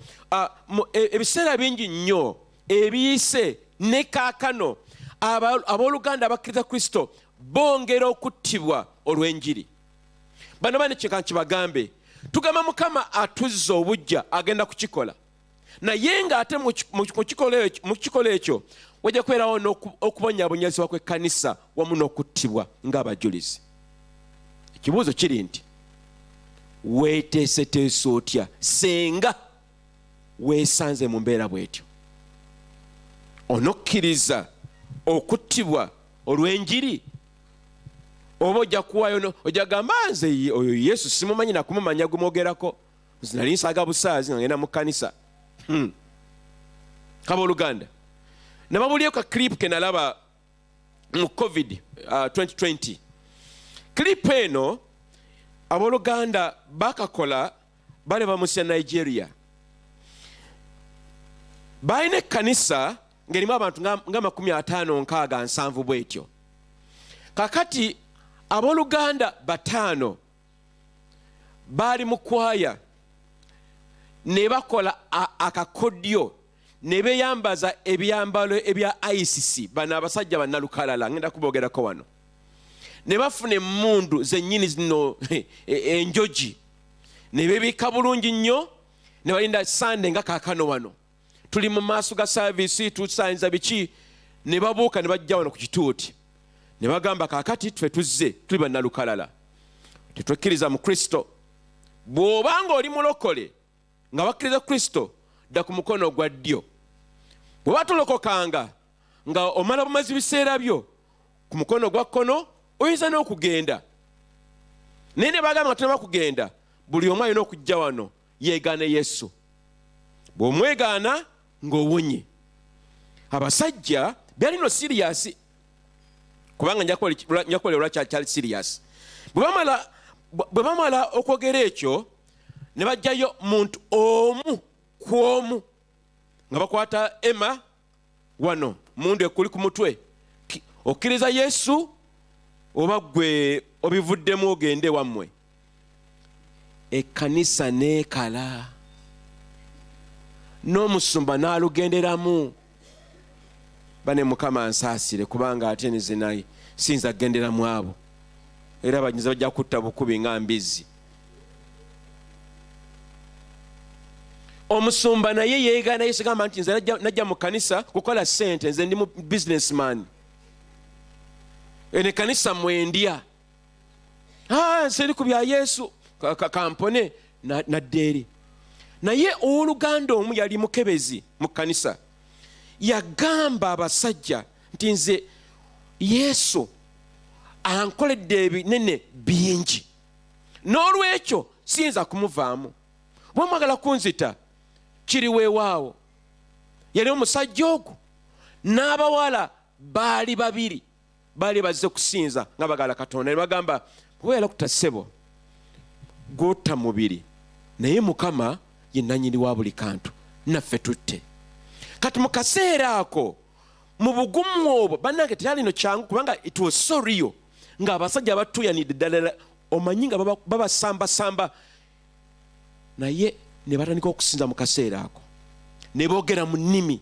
ebiseera bingi nnyo ebiyise ne kaakano abooluganda abakkiriza Kristo bongera okuttibwa olw'enjiri. Bano bane kyeka kibagambe tugamba Mukama atuzza obujja agenda kukikola, naye ng'ate mu kikola ekyo wajja kubeerawo n'okubonyaabonyezebwa kw'ekkanisa wamu n'okuttibwa ng'abajulizi. Ekibuuzo kiri nti weeteeseteese otya senga weesanze mu mbeera bw'etyo? Onokkiriza okuttibwa olw'enjiri oba ojja kuwaayo ojja gamba nze oyo Yesu simumanyi nakumumanya gumwogerako, nze nali nsaaga busaazi nga ngenda mu kkanisa. Kabooluganda nababuulyeyo ka clip ke nalaba mu COVID 2020. Clip eno abooluganda bakakola baleba mu nsi ya Nigeria. Balina ekkanisa ng'erimu abantu nga 57 bw'etyo. Kakati abooluganda 5 baali mu kwaya ne bakola akakodyo ne beeyambaza ebyambalo ebya ICC, bano abasajja bannalukalala ngenda kuboogerako wano, ne bafuna emmundu zennyini zino enjogi ne beebika bulungi nnyo ne balinda Sande nga kaakano wano tuli mu maaso ga saavisi tusaanyiza biki, ne babuuka ne bajja wano ku kituuti ne bagamba kaakati twe tuzze tuli bannalukalala tetwekkiriza mu Kristo. Bw'obanga oli mulokole nga bakkiriza Kristo dda ku mukono gwa ddyo. Bwe batulokokanga nga omala bumazi biseera byo ku mukono gwa kkono oyinza n'okugenda, naye ne bagamba nga tulema kugenda, buli omu alina okujja wano yeegaane Yesu. Bw'omwegaana ng'owonye. Abasajja byalino siriyasi kubanga njakolera olwakyali siriyasi. Bwe bamala okwogera ekyo ne bajjayo muntu omu ku omu nga bakwata ema wano mundu ekuli ku mutwe, okkiriza Yesu oba gwe obivuddemu ogende wammwe. Ekkanisa neekala, n'omusumba n'alugenderamu. Bane Mukama ansaasire kubanga ate nizinayi sinza genderamu abo, era abanyiza bajja kutta bukubi nga mbizzi. Omusumba naye yeegana Yesu gamba nti nze najja mu kanisa kukola ssente, nze ndi mu businessman. Ene kanisa mwendya. Nseri ku bya Yesu kampone naddeeri. Naye owooluganda omu yali mukebezi mu kanisa. Yagamba abasajja nti nze Yesu ankoledde ebinene bingi, n'olwekyo siyinza kumuvaamu. Bwe mwagala kunzita kiri weewaawo. Yali omusajja ogwo n'abawala baali babiri baali bazze kusinza nga bagala Katonda. Ne bagamba bwera kuta ssebo gw'otta mubiri, naye Mukama ye nannyini wa buli kantu, naffe tutte. Kati mu kaseera ako mu bugumu obwo bannange tekyalino kyangu kubanga it was so real nga abasajja batuyanidde ddala, omanyi nga babasambasamba. Naye ne batandika okusinza mu kaseera ako, ne boogera mu nnimi,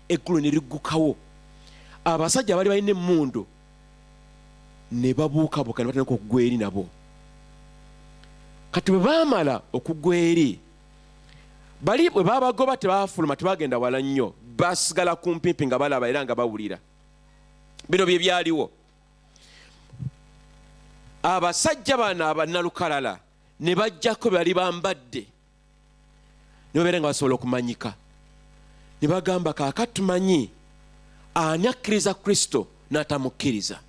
eggulu ne liggukawo. Abasajja baali balina emmundu ne babuukabuuka ne batandika okugwa eri nabo. Kati bwe baamala okugwa eri, bali bwe babagoba tebafuluma, tebagenda wala nnyo, basigala kumpimpi nga balaba era nga bawulira. Bino bye byaliwo. Abasajja bano abannalukalala ne bajjako bali bambadde, ne babeera nga basobola okumanyika. Ne bagamba kaakati tumanyi ani akkiriza Kristo n'atamukkiriza.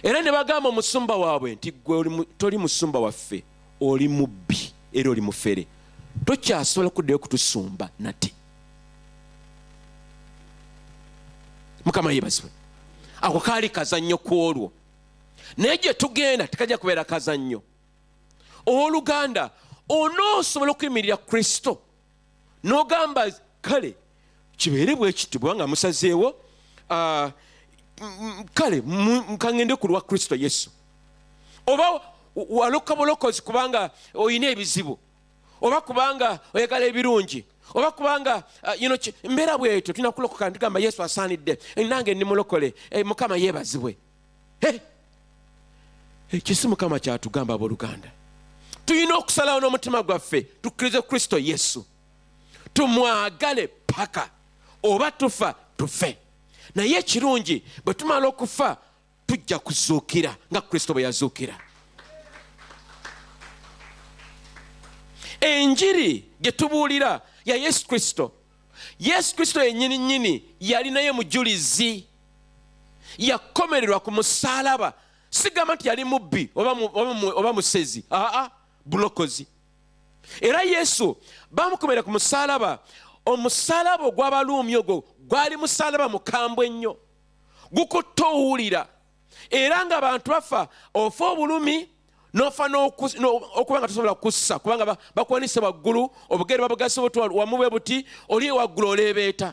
Era ne bagamba omusumba waabwe nti gwe toli musumba waffe, oli mubbi era oli mufere, tokyasobola kuddayo kutusumba nate. Mukama yeebazibwe. Ako kaali kazannyo ku olwo, naye gye tugenda tekajja kubeera kazannyo. Owooluganda onoosobola okuyimirira Kristo n'ogamba kale kibeere bwe kiti, bwanga musazeewo kale kangende ku lwa Kristo Yesu. Oba waloka bulokozi kubanga oyina ebizibu, oba kubanga oyagala ebirungi, oba kubanga mbeera bwetyo tulina kulokoka ntugamba Yesu asaanidde, nange ndi mulokole, Mukama yeebazibwe. Kisi Mukama kyatugamba abooluganda. Tulina okusalawo n'omutima gwaffe tukkirize Kristo Yesu, tumwagale paka, oba tufa tufe. Naye ekirungi bwe tumala okufa tujja kuzuukira nga Kristo bwe yazuukira. Enjiri gye tubuulira ya Yesu Kristo, Yesu Kristo yennyini nnyini yali naye mujulizi, yakomererwa ku musaalaba. Sigamba nti yali mubbi oba musezi, bulokozi. Era Yesu bamukomera ku musaalaba. Omusaalaba ogw'Abaluumi ogwo gwali musaalaba mukambwe ennyo, gukutta owulira. Era ng'abantu bafa, ofa obulumi n'ofa okuba nga tosobola kussa kubanga bakuwanise waggulu, obugere babugase wamu bwe buti, oli waggulu oleebeeta.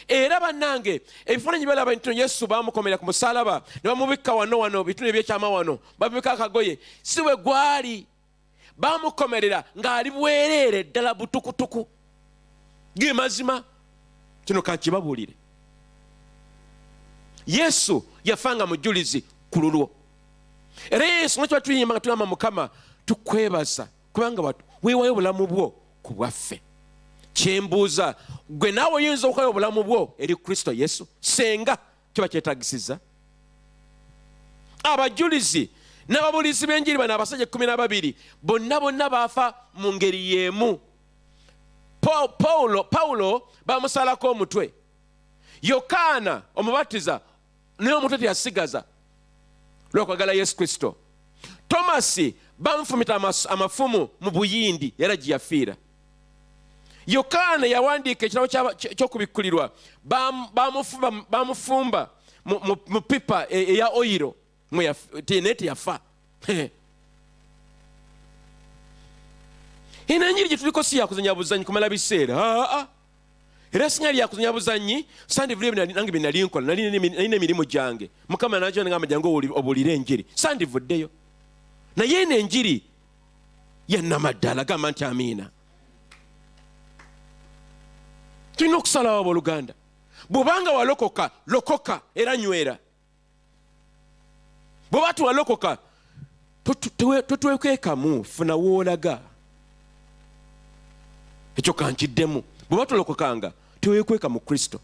Era bannange ebifaananyi balaba nti Yesu bamukomera ku musaalaba ne bamubikka wano bitundu ebyekyama wano, babibika akagoye. Si bwe gwali, bamukomerera ng'ali bwereere ddala butukutuku. Ge mazima kino kankibabuulire. Yesu yafanga mujulizi ku lulwo. Era Yesu nga kiba tuyimba nga tugamba Mukama tukwebaza kubanga weewayo obulamu bwo ku bwaffe. Kyembuuza, gwe naawe oyinza okuwayo obulamu bwo eri Kristo Yesu senga kiba kyetagisiza? Abajulizi n'ababuulizi b'enjiri bano abasajja 12 bonna baafa mu ngeri y'emu. Pawulo bamusalako omutwe. Yokaana omubatiza naye omutwe teyasigaza lw'okwagala Yesu Kristo. Tomasi bamufumita amafumu mu buyindi era gye yafiira. Yokaana yawandiika ekitabo ky'okubikkulirwa, bamufumba mu pipa eya oyiro naye teyafa. eno enjiri gye tuliko si yakuzanya buzanyi kumala biseera. Era singa lyakuzanya buzanyi sandivu nange bye nali nkola nalina emirimu gyange. Mukama najjo ngamba jangu obuulire enjiri sandivuddeyo. Naye eno enjiri yannamaddala gamba nti amiina. Tulina okusalawo abooluganda. Bw'obanga walokoka lokoka era nywera. Bw'oba tuwalokoka totwekwekamu funa woolaga. Ekyo kankiddemu. Bw'oba tulokokanga teweekweka mu Kristo.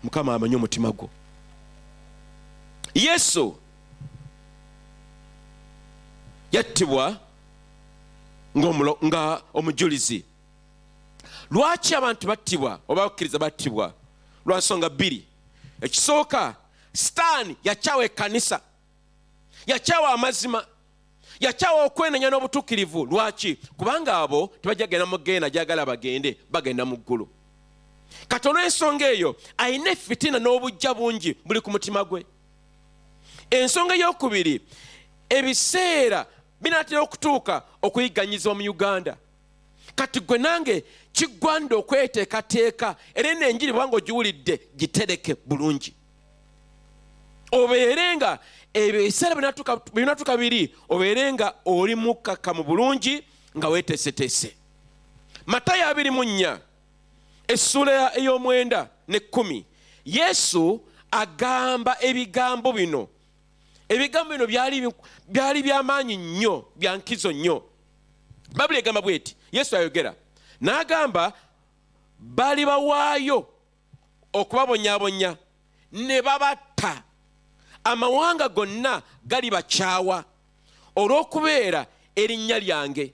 Mukama amanyi omutima gwo. Yesu yattibwa nga omujulizi. Lwaki abantu battibwa oba bakkiriza battibwa? Lwa nsonga bbiri. Ekisooka, Sitaani yakyawa ekkanisa, yakyawa amazima, yakyawa okwenenya n'obutuukirivu. Lwaki? Kubanga abo tebajagenda mu genda gyagala bagende, bagenda mu ggulu. Katono ensonga eyo ayina effitina n'obujja bungi buli ku mutima gwe. Ensonga ey'okubiri, ebiseera binaatera okutuuka okuyiganyizibwa mu Uganda. Kati gwe nange kiggwanda okweteekateeka era eno enjiri bwanga ogiwulidde gitereke bulungi. Obeerenga ebiseera binatuuka biri, obeerenga oli mukkakkamu bulungi nga weeteeseteese. Matayo 24 essula ey'omwenda ne 10 Yesu agamba ebigambo bino. Ebigambo bino byali by'amaanyi nnyo, bya nkizo nnyo. Babuli egamba bweti, Yesu ayogera n'agamba bali bawaayo okubabonyaabonya ne babatta. Amawanga gonna gali bakyawa olw'okubeera erinnya lyange.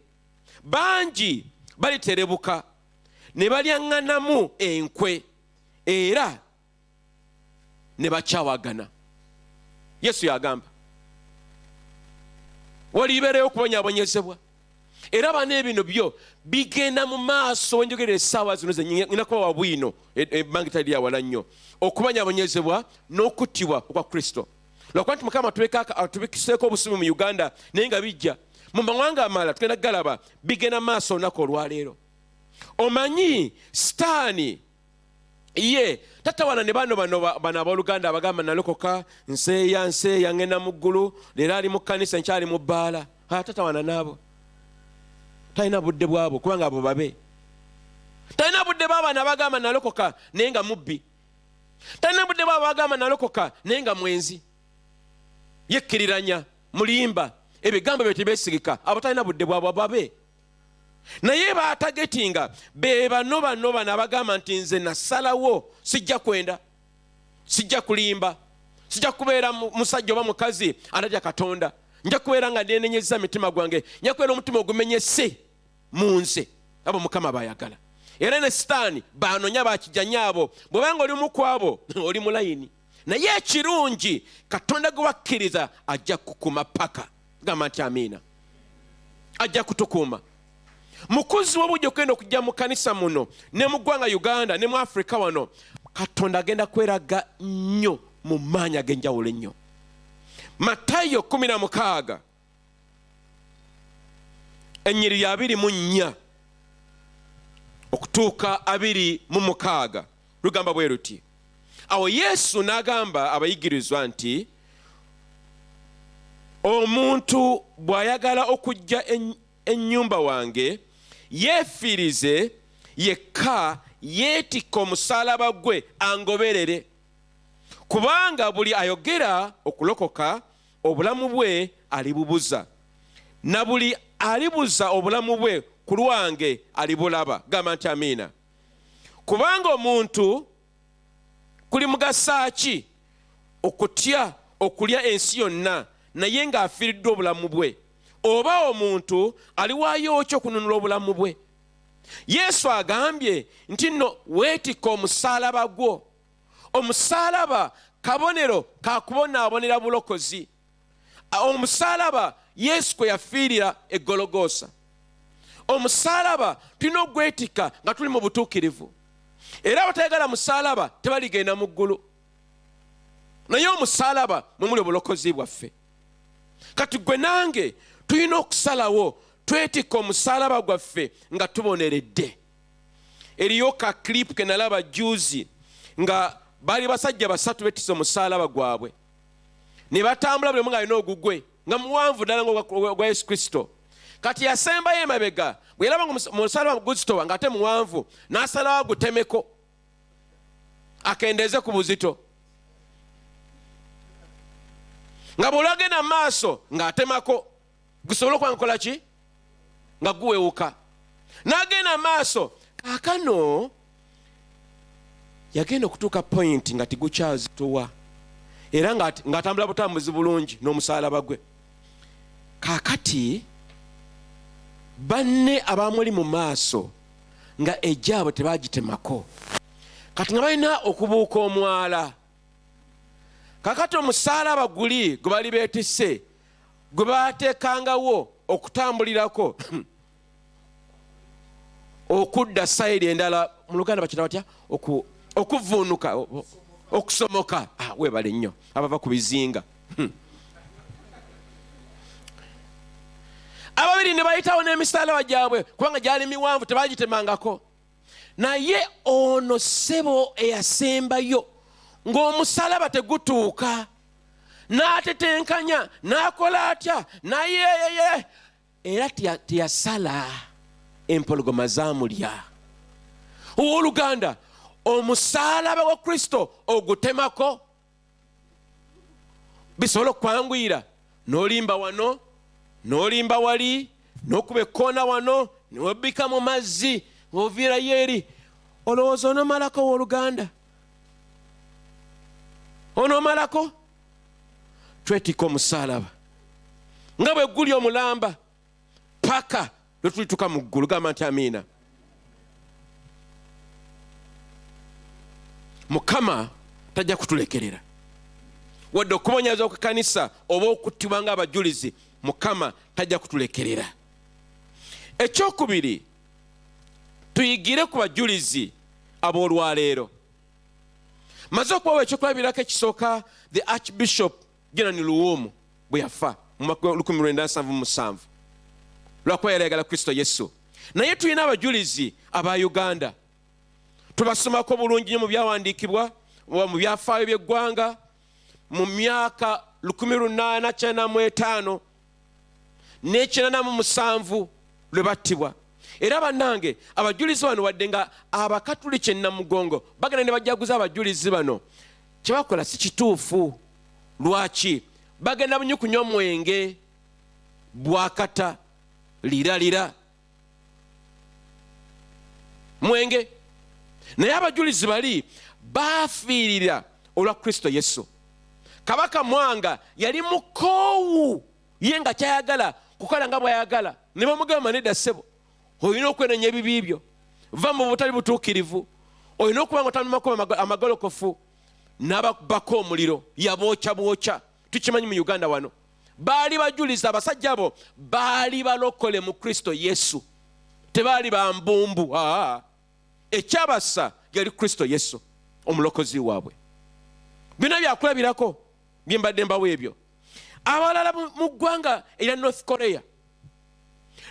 Bangi baliterebuka ne balyaŋŋanamu enkwe era ne bakyawagana. Yesu yagamba walibeerayo okubonyaabonyezebwa. Era bano ebino byo bigenda mu maaso. Wenjogerera essaawa zino nina kuba wa bwino ebbanga tali lyawala nnyo okubonyaabonyezebwa n'okuttibwa okwa Kristo. Lwakuba nti Mukama tubikiseeko obusubi mu Uganda naye nga bijja mu mawanga amalala tugenda galaba bigenda maaso olunaku olwaleero. Omanyi Sitaani ye tatawana ne bano abooluganda abagamba nalokoka nseeya ngenda mu ggulu leero ali mu kkanisa nkyali mu bbaala. Tatawana naabo. Talina budde bwabo kubanga abo babe. Talina budde bw'abaana abagamba nalokoka naye nga mubbi. Talina budde bw'abo abagamba nalokoka naye nga mwenzi. Yekkiriranya mulimba ebigambo bye tebeesigika. Abo talina budde bwabo babe. Naye baatagetinga be bano abagamba nti nze nasalawo sijja kwenda, sijja kulimba, sijja kubeera musajja oba mukazi atatya Katonda. Nja kubeera nga neenenyeza mitima gwange, nja kubeera omutima ogumenyese mu nze. Abo Mukama bayagala. Era ne Sitaani banonya bakijanya abo. Bw'obanga oli mu kwabo oli mu layini. Naye ekirungi Katonda gwe wakkiriza ajja kukuma paka. Gamba nti amiina. Ajja kutukuuma. Mukuzi w'obujja okugenda okujja mu kanisa muno ne mu ggwanga Uganda ne mu Afrika wano, Katonda agenda kweraga nnyo mu maanyi ag'enjawulo ennyo. Matayo 16 ennyiriri 24 okutuuka 26 lugamba bwe luti. Awo Yesu n'agamba abayigirizwa nti omuntu bw'ayagala okujja ennyumba wange yeefiirize yekka, yeetikka omusaalaba gwe angoberere. Kubanga buli ayogera okulokoka obulamu bwe alibubuza, na buli alibuza obulamu bwe ku lwange alibulaba. Gamba nti amiina. Kubanga omuntu kuli mugasa ki okutya okulya ensi yonna naye ng'afiiriddwa obulamu bwe? Oba omuntu aliwaayo ki okununula obulamu bwe? Yesu agambye nti nno weetikka omusaalaba gwo. Omusaalaba kabonero kakubonaabonera bulokozi. Omusaalaba Yesu kwe yafiirira e Gologoosa. Omusaalaba tulina ogwetikka nga tuli mu butuukirivu. Era abatayagala musaalaba tebaligenda mu ggulu. Naye omusaalaba mwe muli obulokozi bwaffe. Kati gwe nange tulina okusalawo twetikka omusalaba gwaffe nga tuboneredde. Eriyo ka clip ke nalaba juzi nga bali basajja basatu betise omusalaba gwabwe ne batambula buli omu nga alina ogugwe nga muwanvu ddala gwa Yesu Kristo. Kati yasembayo emabega bwe yalaba nga omusalaba guzitowa ng'ate muwanvu n'asalawo agutemeko akendeeze ku buzito, nga bw'olagenda mu maaso ng'atemako gusobole okuba nkola ki nga guwewuka, n'agenda mu maaso. Kaakano yagenda okutuuka point nga tigukyazitowa era ng'atambula butambuzi bulungi n'omusalaba gwe. Kaakati banne abamuli mu maaso nga ejjaabwe tebagitemako, kati nga balina okubuuka omwala. Kaakati omusalaba guli gwe bali beetisse gwe baateekangawo okutambulirako okudda sayidi endala, mu Luganda bakita batya, okuvuunuka, okusomoka. Weebale nnyo abava ku bizinga. Ababiri ne bayitawo n'emisalaba gyabwe kubanga gyali miwanvu tebagitemangako. Naye ono ssebo eyasembayo ng'omusalaba tegutuuka n'atetenkanya n'akola atya naye era teyasala empologoma zaamulya. Owooluganda, omusalaba wa Kristo ogutemako bisobola okwanguyira n'olimba wano n'olimba wali n'okuba ekkoona wano n'obbika mu mazzi oviirayo eri. Olowooza onoomalako owooluganda? Onoomalako? Twetika omusalaba nga bwe guli omulamba paka lwe tulituuka mu ggulu. Gamba nti amiina. Mukama tajja kutulekerera wadde okubonyaza okw'ekanisa oba okuttibwa ng'abajulizi. Mukama tajja kutulekerera. Ekyokubiri, tuyigire ku bajulizi ab'olwaleero. Maze okubawa ekyokulabirako ekisooka, the Archbishop General Luwum bwe yafa mu mwaka 1977 lwakuba yaleegala Kristo Yesu. Naye tulina abajulizi aba Uganda, tubasomako bulungi nnyo mu byawandiikibwa mu byafaayo by'eggwanga mu myaka 1895 ne97 lwe battibwa. Era bannange abajulizi bano wadde nga abakatuliki Namugongo bagenda ne bajaguza abajulizi bano, kye bakola si kituufu. Lwaki? Bagenda bunyo kunywa mwenge bwakata liralira mwenge. Naye abajulizi bali baafiirira olwa Kristo Yesu. Kabaka Mwanga yali mukoowu ye nga kyayagala kukola nga bw'ayagala, ne bamugamba nedda ssebo, olina okwenenya ebibi byo, va mu butali butuukirivu, olina okuba nga otanumako amagolokofu. N'abakubako omuliro, yabookya bwokya. Tukimanyi mu Uganda wano baali bajuliza, abasajja abo baali balokole mu Kristo Yesu, tebaali bambumbu. Ekyabassa yali Kristo Yesu omulokozi waabwe. Bino byakulabirako bye mbadde mbawo ebyo. Abalala mu ggwanga erya North Korea.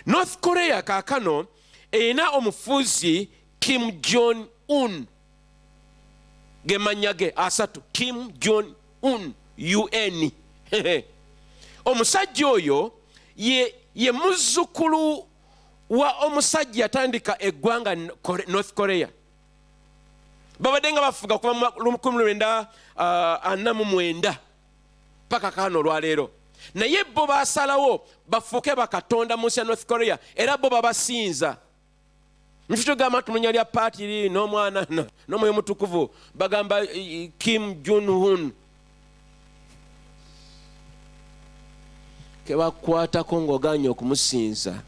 North Korea kaakano erina omufuzi Kim Jong-un, ge mannya ge asatu, Kim Jong-un UN. Omusajja oyo ye muzzukulu wa omusajja yatandika eggwanga North Korea. Babadde nga bafuga kuva mu 1949 paka kano olwaleero. Naye bo baasalawo bafuuke bakatonda mu nsi ya North Korea era bo babasinza. Nfito gamba tumunya lya paati liri n'omwana n'omwoyo mutukuvu bagamba Kim Jong-un. Ke bakwatako ng'oganye okumusinza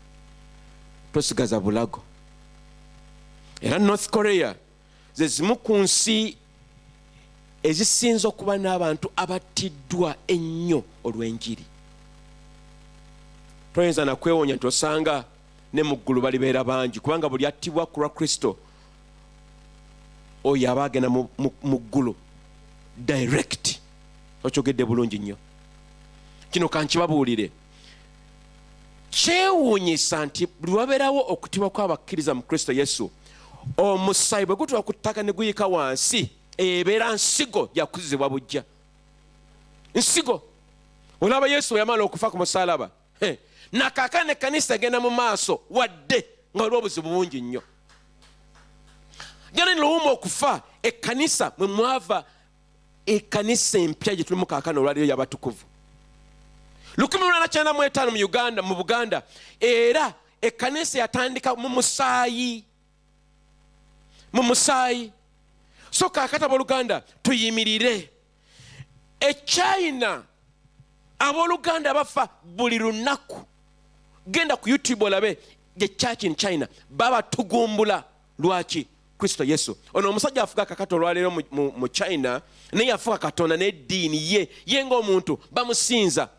tosigaza bulago. Era North Korea ze zimu ku nsi ezisinza okuba n'abantu abattiddwa ennyo olw'enjiri. Toyinza na kwewonya nti osanga ne mu ggulu balibeera bangi kubanga buli attibwa ku lwa Kristo oyo aba agenda mu ggulu direct. Okyogedde bulungi nnyo. Kino kankibabuulire, kyewuunyisa nti buli wabeerawo okutibwa kw'abakkiriza mu Kristo Yesu, omusaayi bwe gutuuka ku ttaka ne guyika wansi, ebeera nsigo yakuzibwa bujja. Nsigo. Olaba Yesu yamala okufa ku musaalaba, nakaakano ekkanisa egenda mu maaso wadde nga waliwo obuzibu bungi nnyo. Jana niluwuma okufa, ekkanisa mwe mwava ekkanisa empya gye tulimu kaakano olwaliro y'abatukuvu. 1895 mu Uganda, mu Buganda, era ekkanisa yatandika mu musaayi. Mu musaayi. So kaakati abooluganda tuyimirire. China abooluganda bafa buli lunaku. Genda ku YouTube olabe the church in China baba tugumbula. Lwaki? Kristo Yesu. Ono omusajja afuga kakati olwaleero mu China naye afuga Katonda n'eddiini ye ng'omuntu bamusinza.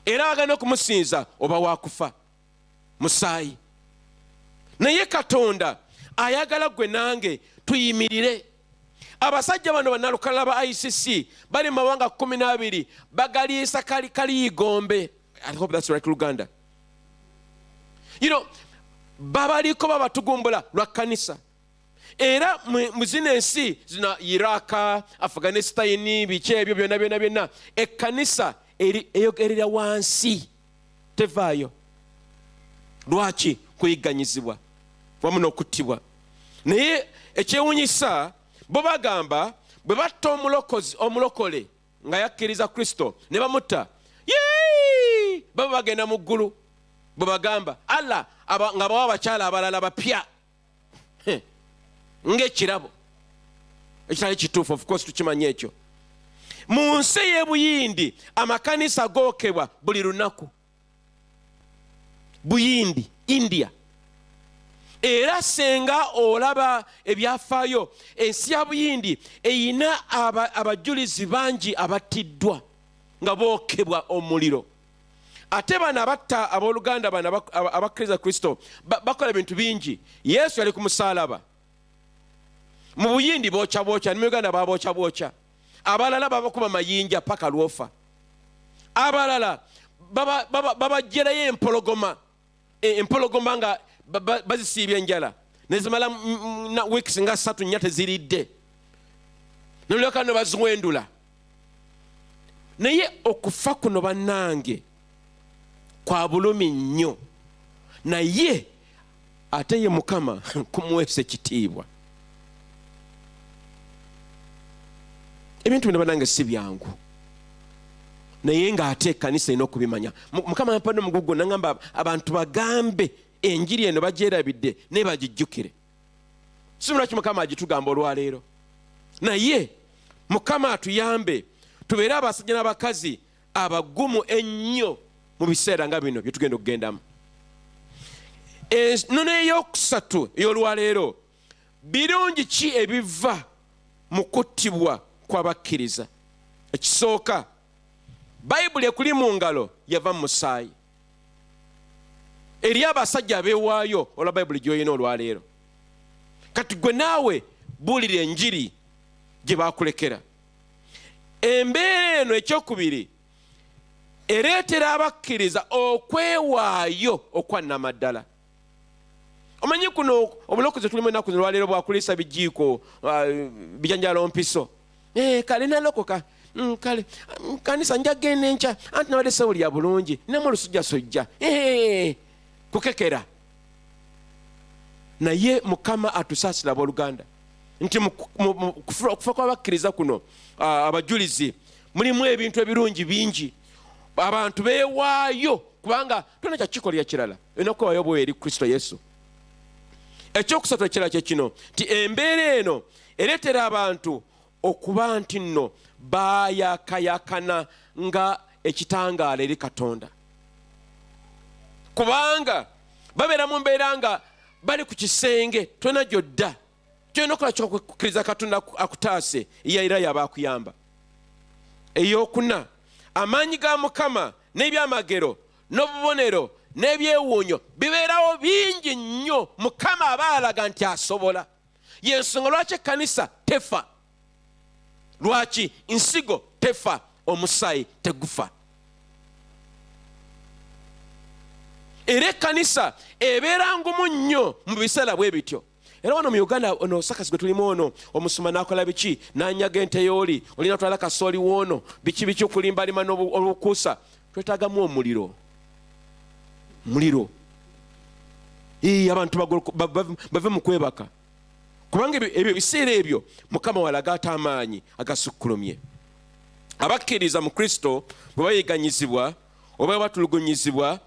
Era bagenda okumusinza oba wakufa musaayi. Naye Katonda ayagala gwe nange tuyimirire. Abasajja bano bannalukala ba ICC bali mu mawanga 12 bagaliisa Kaliyigombe. I hope that's right, Luganda. You know, babaliko babatugumbula lwa kkanisa. Era mu zino ensi zina Iraka, Afghanistan, biki ebyo byonna ekkanisa eyogerera wansi tevaayo. Lwaki? Kuyiganyizibwa wamu n'okuttibwa. Naye ekyewuunyisa bo bagamba bwe batta omulokole nga yakkiriza Kristo ne bamutta, baba bagenda mu ggulu. Bwe bagamba Allah nga bawa abakyala abalala bapya ng'ekirabo. Ekitali kituufu, of course tukimanya ekyo. Mu nsi y'Ebuyindi amakanisa gookebwa buli lunaku. Buyindi, India. Era senga olaba ebyafaayo, ensi ya Buyindi eyina abajulizi bangi abattiddwa nga bookebwa omuliro. Ate bano abatta abooluganda bano abakkiriza Kristo bakola bintu bingi. Yesu yali ku musaalaba. Mu Buyindi bookya, ne mu Uganda babookya. Abalala babakuba mayinja paka lwofa. Abalala babajjerayo empologoma nga bazisiibye enjala. Nezimala weeks nga 3 nnya teziridde. Nolyoka ne baziwendula. Naye okufa kuno bannange kwa bulumi nnyo. Naye ate ye Mukama kumuweesa ekitiibwa. Ebintu bino bannange si byangu. Naye ng'ate ekkanisa erina okubimanya. Mukama yampadde omugugu n'angamba abantu bagambe enjiri eno bagyerabidde naye bagijjukire. Si lwaki Mukama agitugamba olwaleero. Naye Mukama atuyambe tubeere abasajja n'abakazi abagumu ennyo mu biseera nga bino bye tugenda okugendamu. Ennono ey'okusatu ey'olwaleero, birungi ki ebiva mu kuttibwa kw'abakkiriza? Ekisooka, Bayibuli ekuli mu ngalo yava mu musaayi. Eri abasajja abeewaayo olwa Bayibuli gy'olina olwaleero. Kati gwe naawe buulira enjiri gye baakulekera. Embeera eno ekyokubiri ereetera abakkiriza okwewaayo okwannamaddala. Omanyi kuno obulokozi tulimu ennaku olwaleero bwakuliisa bijiiko bijanjalo mpiso. Kale nalokoka. Kale kanisa njagenda enkya anti nabadde sewulya bulungi nemu olusujjasujja kukekera. Naye Mukama atusaasira abooluganda nti okufa kw'abakkiriza kuno abajulizi mulimu ebintu ebirungi bingi. Abantu beewaayo kubanga tuna kyakikolera kirala olina okwewaayo bwe eri Kristo Yesu. Ekyokusatu ekirala kye kino nti embeera eno ereetera abantu okuba nti nno baayakayakana nga ekitangaala eri Katonda. Kubanga babeera mu mbeera nga bali ku kisenge tona gyodda. Kyolina okukola ky'okukkiriza Katonda akutaase era yaba akuyamba. Eyokuna, amaanyi ga Mukama n'ebyamagero n'obubonero n'ebyewuunyo bibeerawo bingi nnyo. Mukama aba alaga nti asobola. Y'ensonga lwaki ekkanisa tefa. Lwaki nsigo tefa, omusaayi tegufa. era ekkanisa ebeera ngumu nnyo mu biseera bwe bityo. Era wano mu Uganda ono sakasi gwe tulimu ono omusuma n'akola biki n'anyaga ente y'oli olina twala kasooli woono biki okulimbalima n'olukuusa. Twetaagamu omuliro abantu bave mu kwebaka kubanga ebyo biseera ebyo Mukama walaga ate amaanyi agasukkulumye. Abakkiriza mu Kristo bwe bayiganyizibwa oba batulugunyizibwa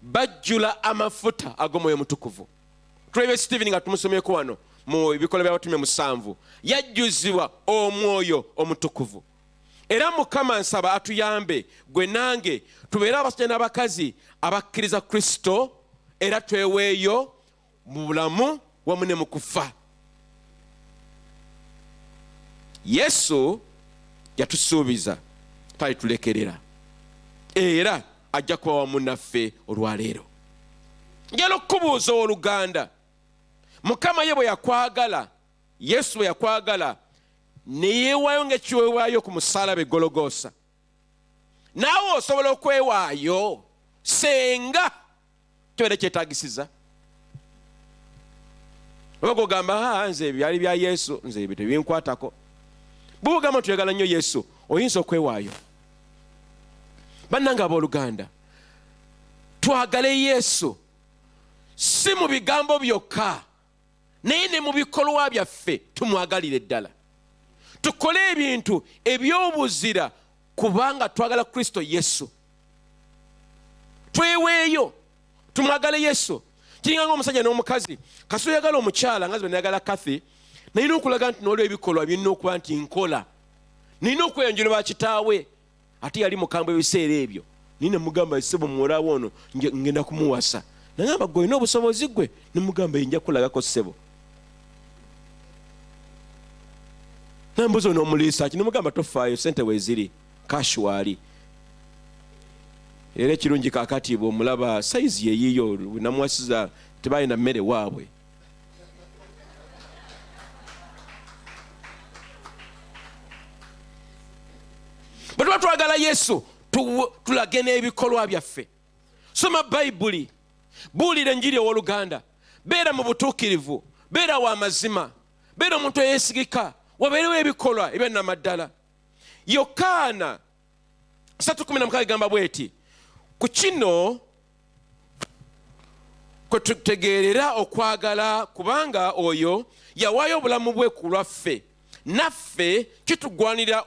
bajjula amafuta ag'Omwoyo Mutukuvu. Tulebe Stephen nga tumusomyeko wano mu Ebikola by'Abatume 7 yajjuzibwa Omwoyo Omutukuvu. Era Mukama nsaba atuyambe gwe nange tubeere abasajja n'abakazi abakkiriza Kristo era tweweeyo mu bulamu wamu ne mu kufa. Yesu yatusuubiza talitulekerera era ajja kuba wamu naffe olwaleero. Njala okubuuza Oluganda, Mukama ye bwe yakwagala, Yesu bwe yakwagala ne yeewaayo ng'ekiweebwayo ku musaalaba Gologoosa, naawe osobola okwewaayo senga kibeere kyetaagisiza? Oba gogamba nze byali bya Yesu, nze ebyo tebinkwatako. Bwe ogamba tuyagala nnyo Yesu oyinza okwewaayo. Bannange abooluganda, twagale Yesu si mu bigambo byokka naye ne mu bikolwa byaffe tumwagalire ddala. Tukole ebintu eby'obuzira kubanga twagala Kristo Yesu. Tweweeyo tumwagale Yesu. Kiringa ng'omusajja n'omukazi kasita oyagala omukyala nga zibwe nayagala Kathy, nalina okulaga nti n'olw'ebikolwa birina okuba nti nkola, nalina okweyanjula bakitaawe. Ate yali mukambwe ebiseera ebyo, nina mugamba ssebo muwolaawo ono ngenda kumuwasa. Nagamba gwe olina obusobozi gwe, nemugamba nja kulagako ssebo. Nambuza n'omuliisa ki, nemugamba tofaayo, sente weeziri kashwali. Era ekirungi kaakati bw'omulaba sayizi yeyiyo namuwasiza tebalina mmere waabwe. Bwe tuba twagala Yesu tulage n'ebikolwa byaffe. Soma Bayibuli, buulira enjiri ow'Oluganda, beera mu butuukirivu, beera wa mazima, beera omuntu eyeesigika, wabeerewo ebikolwa ebyannamaddala. Yokaana 3:16 gamba bweti, ku kino kwe tutegeerera okwagala kubanga oyo yawaayo obulamu bwe ku lwaffe, naffe kitugwanira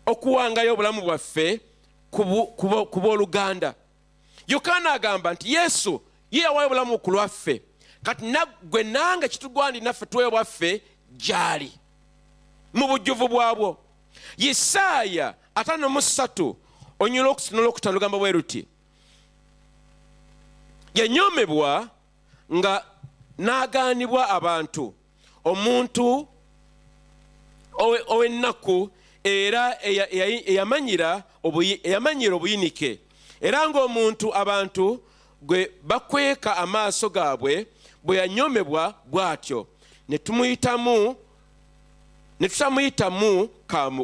okuwangayo obulamu bwaffe ku booluganda. Yokaana agamba nti Yesu ye yawaayo obulamu ku lwaffe, kati naggwe nange kitugwanira naffe tuweeyo bwaffe gy'ali mu bujjuvu bwabwo. Isaaya 53 onyula okusitula okutano lugamba bwe ruti, yanyoomebwa nga n'agaanibwa abantu, omuntu ow'ennaku era eyamanyira obuyinike, era ng'omuntu abantu gwe bakweka amaaso gaabwe, bwe yanyoomebwa bw'atyo ne tutamuyitamu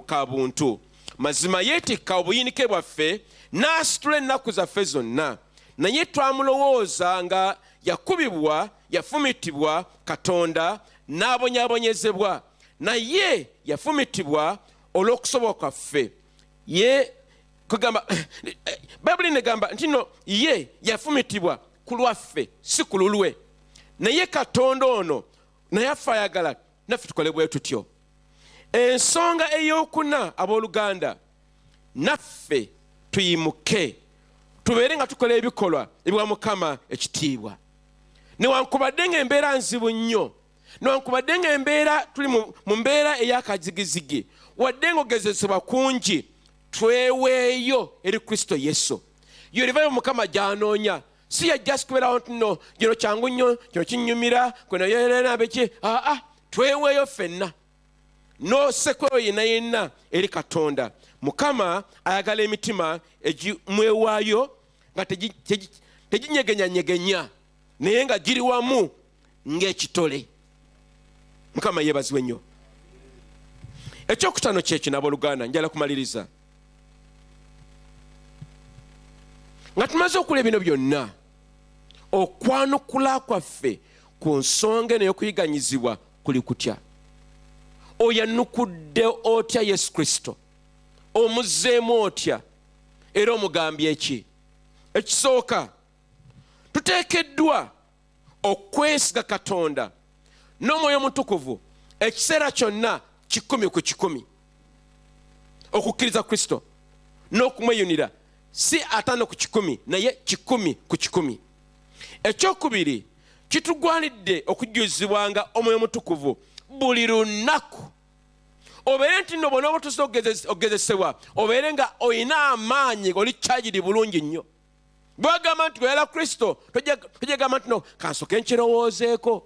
ka buntu. Mazima yeetikka obuyinike bwaffe n'asitula ennaku zaffe zonna, naye twamulowooza nga yakubibwa, yafumitibwa Katonda n'abonyaabonyezebwa, naye yafumitibwa olw'okusoboka kwaffe. Bayibuli negamba nti no ye yafumitibwa ku lwaffe si ku lulwe, naye Katonda ono naye affe ayagala naffe tukole bwe tutyo. Ensonga ey'okuna abooluganda, naffe tuyimuke tubeere nga tukola ebikolwa ebiwa Mukama ekitiibwa. Newankubadde ng'embeera nzibu nnyo, newankubadde ng'embeera tuli mu mbeera ey'akazigizigi, wadde ng'ogezesebwa kungi, tweweeyo eri Kristo Yesu. Yolivayo Mukama gy'anoonya, si yajja sikubeerawo nti no gino kyangu nnyo, kino kinnyumira, kweno yerena beki. Tweweeyo ffenna n'osekweyo yenna yenna eri Katonda. Mukama ayagala emitima egimwewaayo nga teginyegenyanyegenya naye nga giri wamu ng'ekitole. Mukama yeebazibwe nnyo. Ekyokutano kyekyo n'abooluganda, njala kumaliriza. nga tumaze okulya bino byonna, okwanukula kwaffe ku nsonga eno y'okuyiganyizibwa kuli kutya. Oyanukudde otya Yesu Kristo? Omuzzeemu otya? Era omugambye eki? Ekisooka, tuteekeddwa okwesiga Katonda n'Omwoyo Mutukuvu ekiseera kyonna 100 ku 100. Okukkiriza Kristo n'okumweyunira si 5 ku 100 naye 100 ku 100. Ekyokubiri, kitugwanidde okujjuzibwanga Omwoyo Mutukuvu buli lunaku. Obeere nti nno bw'onooba otuuse okugezesebwa, obeere nga olina amaanyi, oli kyagiri bulungi nnyo. Bwagamba nti oyala Kristo, tojagamba nti no kansoke nkirowoozeeko.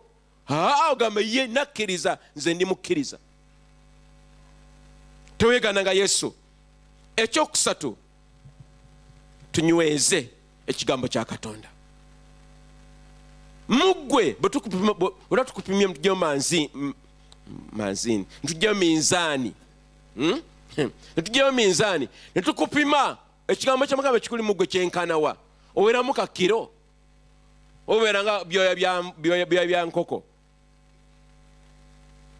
Ogamba ye nakkiriza, nze ndi mukkiriza. Teweegaananga Yesu. Ekyokusatu, tunyweze ekigambo kya Katonda. Muggwe bwe tukupimye ntujjayo manzini, ntujjayo minzaani, ntujjayo minzaani, ne tukupima ekigambo kya Mukama ekikuli muggwe kyenkanawa. Obeeramu ka kiro, obeera nga byoya bya nkoko.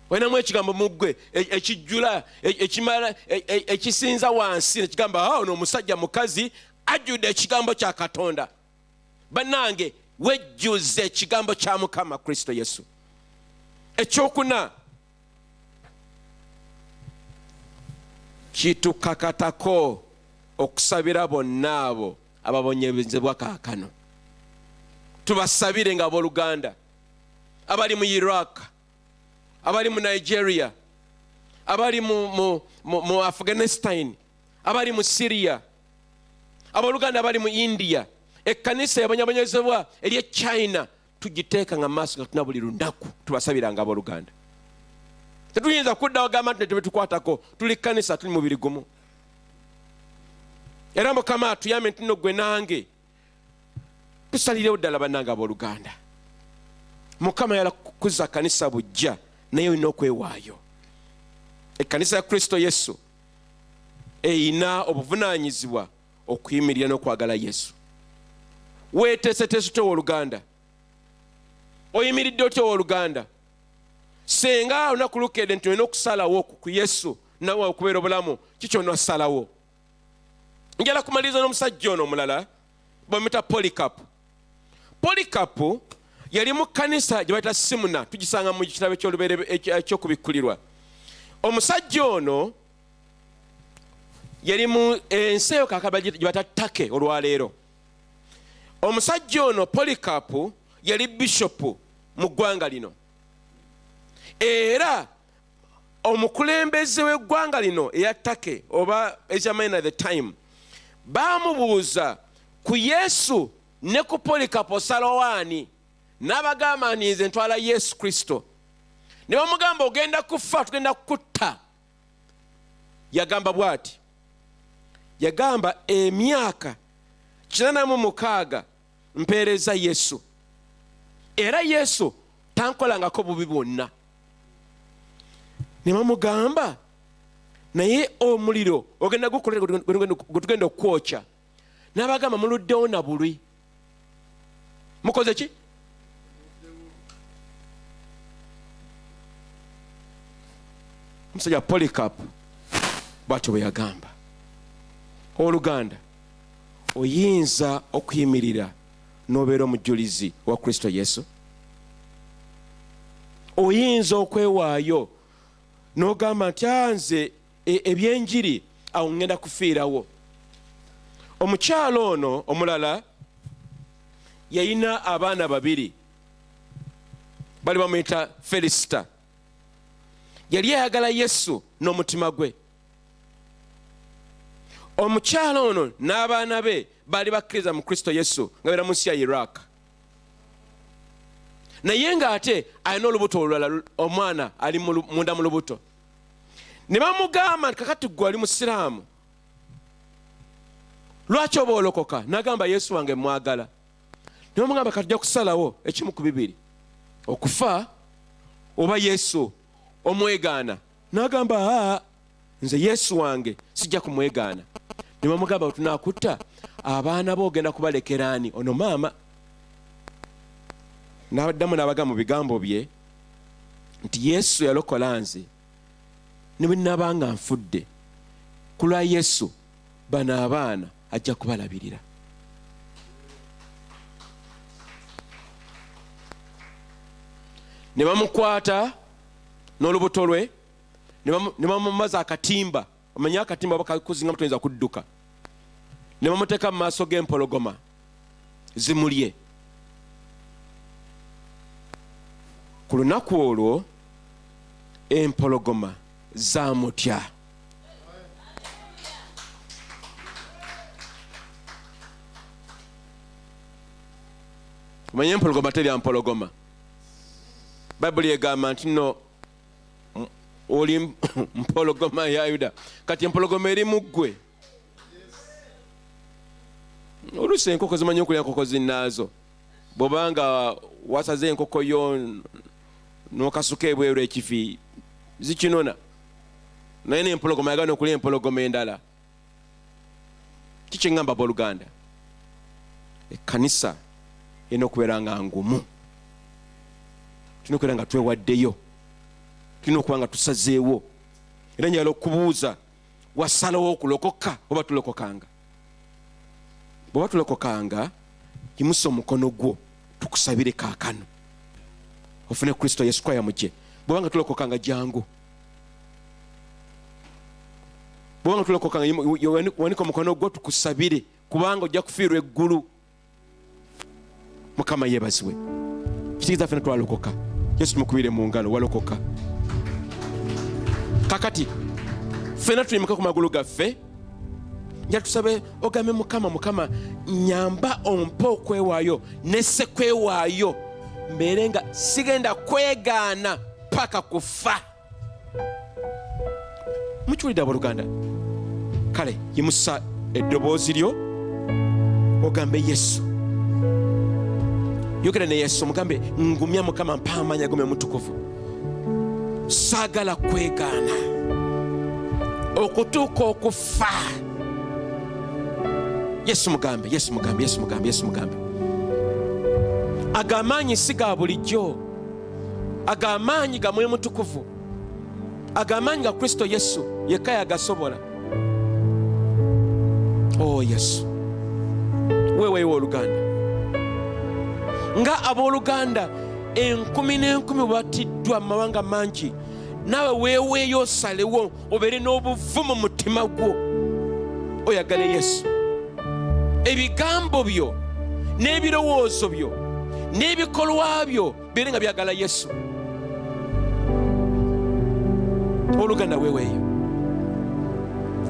Olinamu ekigambo muggwe ekijjula, ekimala, ekisinza wansi, nekigamba ono omusajja mukazi ajjudde ekigambo kya Katonda. Bannange, wejjuze ekigambo kya Mukama Kristo Yesu. Ekyokuna, kitukakatako okusabira bonna abo ababonyezebwa kaakano. Tubasabire nga abooluganda, abali mu Iraq, abali mu Nigeria, abali mu Afghanistan, abali mu Syria, abooluganda abali mu India, ekkanisa yabonyabonyezebwa eri China, tugiteeka nga maaso gatuna buli lunaku, tubasabiranga abooluganda. Tetuyinza kudda wagamba nti tebetukwatako, tuli kkanisa, tuli mubiri gumu. Era Mukama atuyambe nti nno gwe nange tusalirewo ddala bannange abooluganda. Mukama yala kuzza kkanisa bujja, naye olina okwewaayo. Ekkanisa ya Kristo Yesu eyina obuvunaanyizibwa okuyimirira n'okwagala Yesu. Weeteeseteese otya owooluganda? Oyimiridde otya owooluganda? Senga olunaku lukedde nti olina okusalawo ku Yesu nawe okubeera obulamu, kikyonna osalawo. Njala kumaliriza n'omusajja ono omulala bamuyita Polikapu. Polikapu yali mu kkanisa gye bayita Simuna, tugisanga mu kitabo eky'okubikkulirwa. Omusajja ono yali mu ensi eyo kakaba gye bayita Take olwaleero. Omusajja ono Polikapu yali bishopu mu ggwanga lino. Era omukulembeze w'eggwanga lino eya Take oba Asia Minor at the time, baamubuuza ku Yesu ne ku Polikapu osalawaani, n'abagamba nti nze ntwala Yesu Kristo. Ne bamugamba ogenda kufa, tugenda kukutta. Yagamba bw'ati, yagamba emyaka 86 mpeereza Yesu, era Yesu tankolangako bubi bwonna. Ne bamugamba naye omuliro ogenda gukolera gutugenda okwokya. N'abagamba muluddewo na bulwi. Mukoze ki? Omusajja Polikapu bw'atyo bwe yagamba. Owooluganda, oyinza okuyimirira n'obeera omujulizi wa Kristo Yesu? Oyinza okwewaayo n'ogamba nti nze ebyenjiri awo ngenda kufiirawo? Omukyalo ono omulala yalina abaana babiri, bali bamuyita Felisita. Yali ayagala Yesu n'omutima gwe. Omukyalo ono n'abaana be baali bakkiriza mu Kristo Yesu nga beera mu nsi ya Iraq. Naye ng'ate alina olubuto olulala, omwana ali munda mu lubuto. Ne bamugamba nti kakati ggwe ali musiraamu, lwaki oba olokoka? N'agamba Yesu wange mwagala. Ne bamugamba kati ojja kusalawo ekimu ku bibiri, okufa oba Yesu omwegaana. N'agamba nze Yesu wange sijja kumwegaana. Ne bamugamba tunakutta, abaana boogenda kubalekeraani ono maama n'abaddamu n'abaga mu bigambo bye nti Yesu yalokola nze ne bwe nabanga nfudde ku lwa Yesu bano abaana ajja kubalabirira. Ne bamukwata n'olubuto lwe ne bamumaza akatimba, omanya akatimba bakakuzinga mutoyinza kudduka, ne bamuteeka mu maaso g'empologoma zimulye. Ku lunaku olwo empologoma zaamutya. Omanya empologoma terya mpologoma. Bayibuli egamba nti no oli mpologoma ya Yuda, kati empologoma eri mu ggwe. Oluusi enkoko zimanyi okulya enkoko zinnaazo. Bw'obanga wasaze enkoko yo n'okasuka ebweru ekifi zikinona, naye n'empologoma yagana okulya empologoma endala. Kiki ngamba abooluganda? Ekkanisa erina okubeera nga ngumu, tulina okubeera nga twewaddeyo, tulina okuba nga tusazeewo. Era njagala okubuuza, wasalawo okulokoka oba tulokokanga? Bw'oba tulokokanga, yimusa omukono gwo tukusabire kaakano ofune Kristo Yesu kwa yamugye. Bw'obanga tulokokanga jangu, bw'obanga tulokokanga wanika omukono gwo tukusabire, kubanga ojja kufiirwa eggulu. Mukama yeebazibwe. Kitegeeza ffenna twalokoka. Yesu tumukubire mu ngalo, walokoka. Kakati ffenna tuyimuka ku magulu gaffe, njala tusabe ogambe Mukama, Mukama nyamba ompa okwewaayo nesse kwewaayo, mbeere nga sigenda kwegaana paka kufa. Mukiwulidde abooluganda? Kale yimusa eddoboozi lyo ogambe Yesu. Yogera ne Yesu mugambe, ngumya Mukama mpa amaanyi ago mutukuvu, saagala kwegaana okutuuka okufa. Yesu mugambe, Yesu mugambe, Yesu mugambe, Yesu mugambe. Agamaanyi si ga bulijjo, agamaanyi ga Mwoyo Mutukuvu, agamaanyi ga Kristo Yesu yekka yagasobola. Oh Yesu, weeweewo oluganda. Nga abooluganda 10,000 batiddwa mu mawanga mangi, naawe weeweeyo osalewo obeere n'obuvu mu mutima gwo, oyagale Yesu. Ebigambo byo n'ebirowoozo byo n'ebikolwa byo bibeere nga byagala Yesu. Oluganda weeweeyo,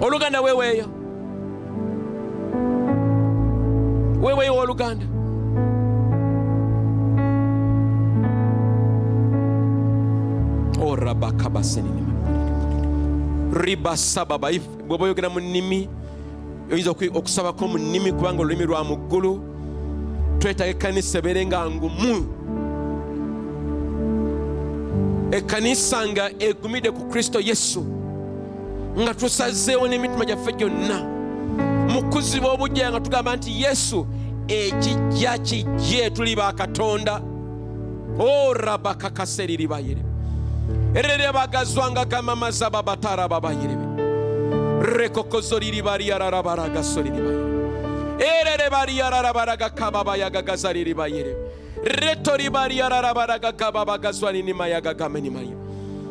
oluganda weeweeyo, weeweeyo oluganda. Orabakabasenini ribasababa. Bw'oba oyogera mu nnimi oyinza okusabako mu nnimi, kubanga olulimi lwa mu ggulu. Twetaaga ekkanisa ebeere nga ngumu, ekkanisa nga egumidde ku Kristo Yesu, nga tusazeewo n'emitima gyaffe gyonna mu kuziba obujja, nga tugamba nti Yesu ekijja kijje, tuli ba Katonda. Orabakakaseriribayere erere bagazwanga gamamaza babatara babayirebe rekokozo liribariararabaraga soliribayere erere bariararabaraga kababayaga gazaliribayere reto ribariararabaraga kababagazwaninimaya gamenimaya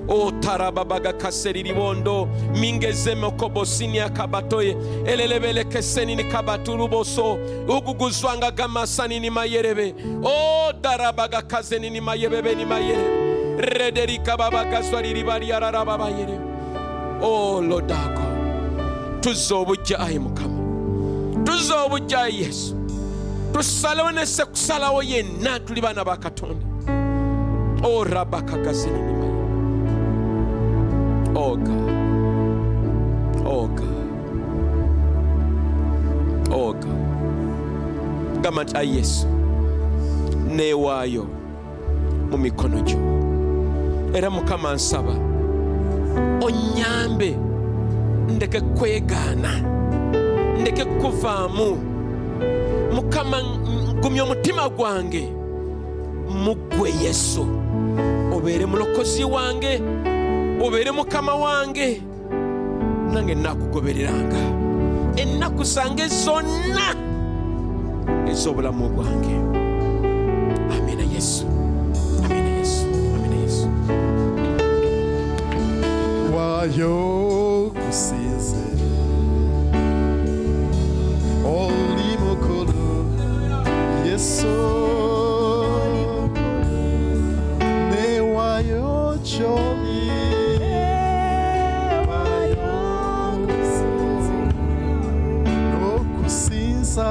otarababaga kaseriribondo mingezemokobosinia kabatoye elelebelekesenini kabaturuboso uguguzwanga gamasaninimayerebe o darabaga kazeninimayebebenimayerebe rederika babagazwaliribariararababayere. Oh Lodago, tuzza obujja ayi Mukama, tuzza obujja ayi Yesu, tusalawo nesse kusalawo yenna, tuli baana ba Katonda. Oh rabakagazininimaye. Oh God, oh God, oh God. Gamba nti ayi Yesu, neewaayo mu mikono gyo. Era Mukama nsaba onyambe ndeke kwegaana, ndeke kuvaamu Mukama ngumya omutima gwange muggwe Yesu, obeere mulokozi wange, obeere mukama wange, nange nakugobereranga ennaku zange zonna ez'obulamu bwange. Amina Yesu, amina Yesu, amina Yesu. Wayo kusinze oli mukulu Yesu, ne wayo kyoli wayo okusinza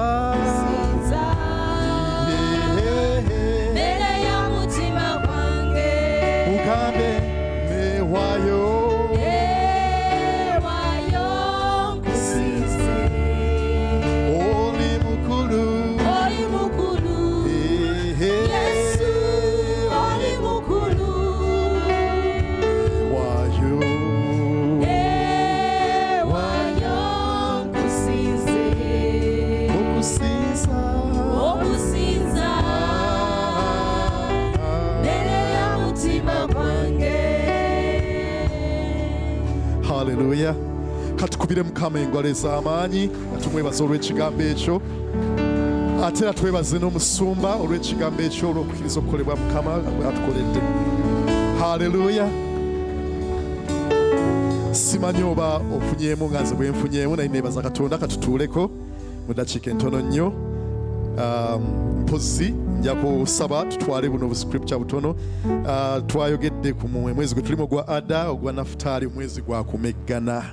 Mbere ya mutima gwange ugambe ne wayo Hallelujah. Katukubire Mukama engalo ez'amaanyi nga tumwebaza olw'ekigambo ekyo, ate era twebaze n'omusumba olw'ekigambo ekyo olw'okukkiriza okukolebwa Mukama bw'atukoledde. Hallelujah. Simanyi oba ofunyeemu nga nze bwe nfunyeemu, naye neebaza Katonda. Katutuuleko mu ddakiika entono nnyo. Mpozi nja kusaba tutwale buno buscripture butono. Twayogedde ku mwezi gwe tulimu ogwa Ada, ogwa Nafutaali, omwezi gwa kumeggana,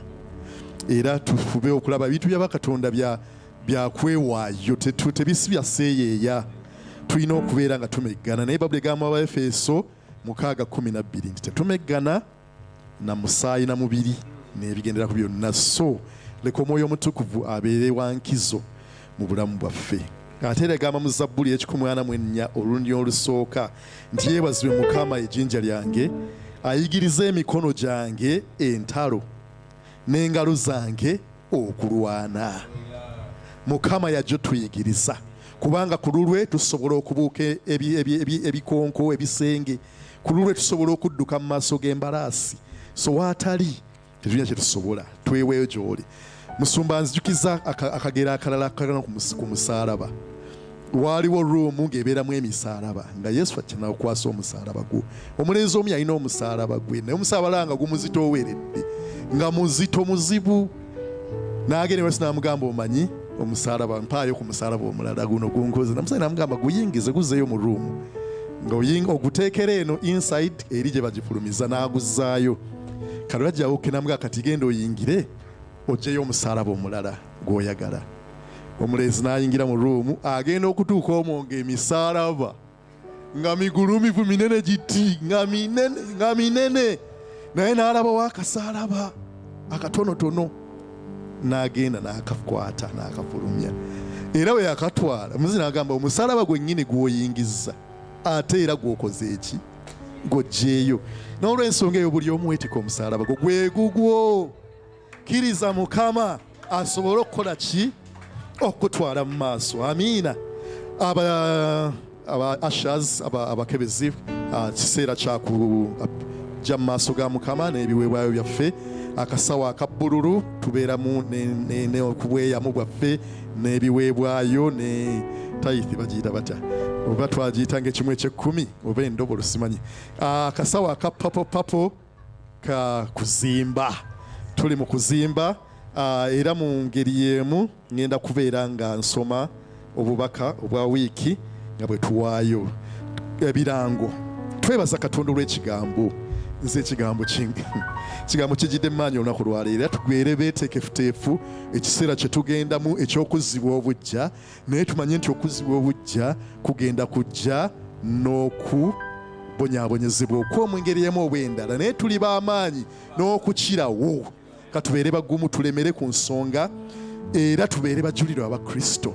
era tufube okulaba ebintu bya Katonda byakwewaayo, tebisi byaseeyeeya. Tulina okubeera nga tumeggana, naye Bayibuli egamba mu Efeso 6:12 nti tetumeggana na musaayi na mubiri n'ebigendera ku byonna, so leka Omwoyo Omutukuvu abeere wankizo mu bulamu bwaffe. Ate era egamba mu Zabbuli 144 olundi olusooka nti yeebazibwe Mukama ejjinja lyange, ayigiriza emikono gyange entalo n'engalo zange okulwana. Mukama yajjo tuyigiriza, kubanga ku lulwe tusobola okubuuka ebikonko ebisenge, ku lulwe tusobola okudduka mu maaso g'embalaasi, so waatali tetulina kye tusobola, tweweeyo gy'oli. Musumba nzijukiza akagera akalala akagana ku musaalaba. Waaliwo ruumu ng'ebeeramu emisaalaba, nga Yesu akina okwasa omusaalaba gwo. Omulenzi omu yalina omusaalaba gwe, naye omusaalaba nga gumuzito oweredde, nga muzito muzibu. N'agenda Yesu n'amugamba, omanyi omusaalaba, mpaayo ku musaalaba omulala guno gunkoze. Namusajja n'amugamba, guyingize guzeeyo mu ruumu, nga oguteekera eno inside eri gye bagifulumiza, n'aguzzaayo. Kale ajjawo n'amugamba, kati genda oyingire ogyeyo omusaalaba omulala gw'oyagala. Omulenzi n'ayingira mu ruumu, agenda okutuuka omwo ng'emisaalaba nga migulumivu minene giti, nga minene, naye n'alabawo akasaalaba akatonotono, n'agenda n'akakwata n'akafulumya. Era bwe yakatwala, muzi n'agamba, omusaalaba gwennyini gw'oyingiza ate era gw'okoze eki, gw'oggyeyo. N'olw'ensonga eyo buli omu weetika omusaalaba gwo, gwe gugwo. Kkiriza Mukama asobole okukola ki? Okutwala mu maaso. Amiina. Aba ushers, abakebezi, kiseera kya kujja mu maaso ga Mukama n'ebiweebwayo byaffe. Akasawo aka bbululu tubeeramu n'okubweyamu bwaffe n'ebiweebwayo ne tithe bagiyita batya, oba twagiyita ng'ekimu eky'ekkumi oba endobolo simanyi. Akasawo aka papo ka kuzimba. Tuli mu kuzimba, era mu ngeri y'emu ngenda kubeera nga nsoma obubaka obwa wiiki nga bwe tuwaayo ebirango. Twebaza Katonda olw'ekigambo. Nze ekigambo kijjidde mu maanyi olunaku lwaleero, era tubeere beeteekefuteefu ekiseera kye tugendamu eky'okuzzibwa obujja, naye tumanye nti okuzzibwa obujja kugenda kujja n'okubonyaabonyezebwa okw'omu ngeri y'emu oba endala, naye tuli b'amaanyi n'okukirawo. Katubeere bagumu, tulemere ku nsonga, era tubeere bajulirwa aba Kristo.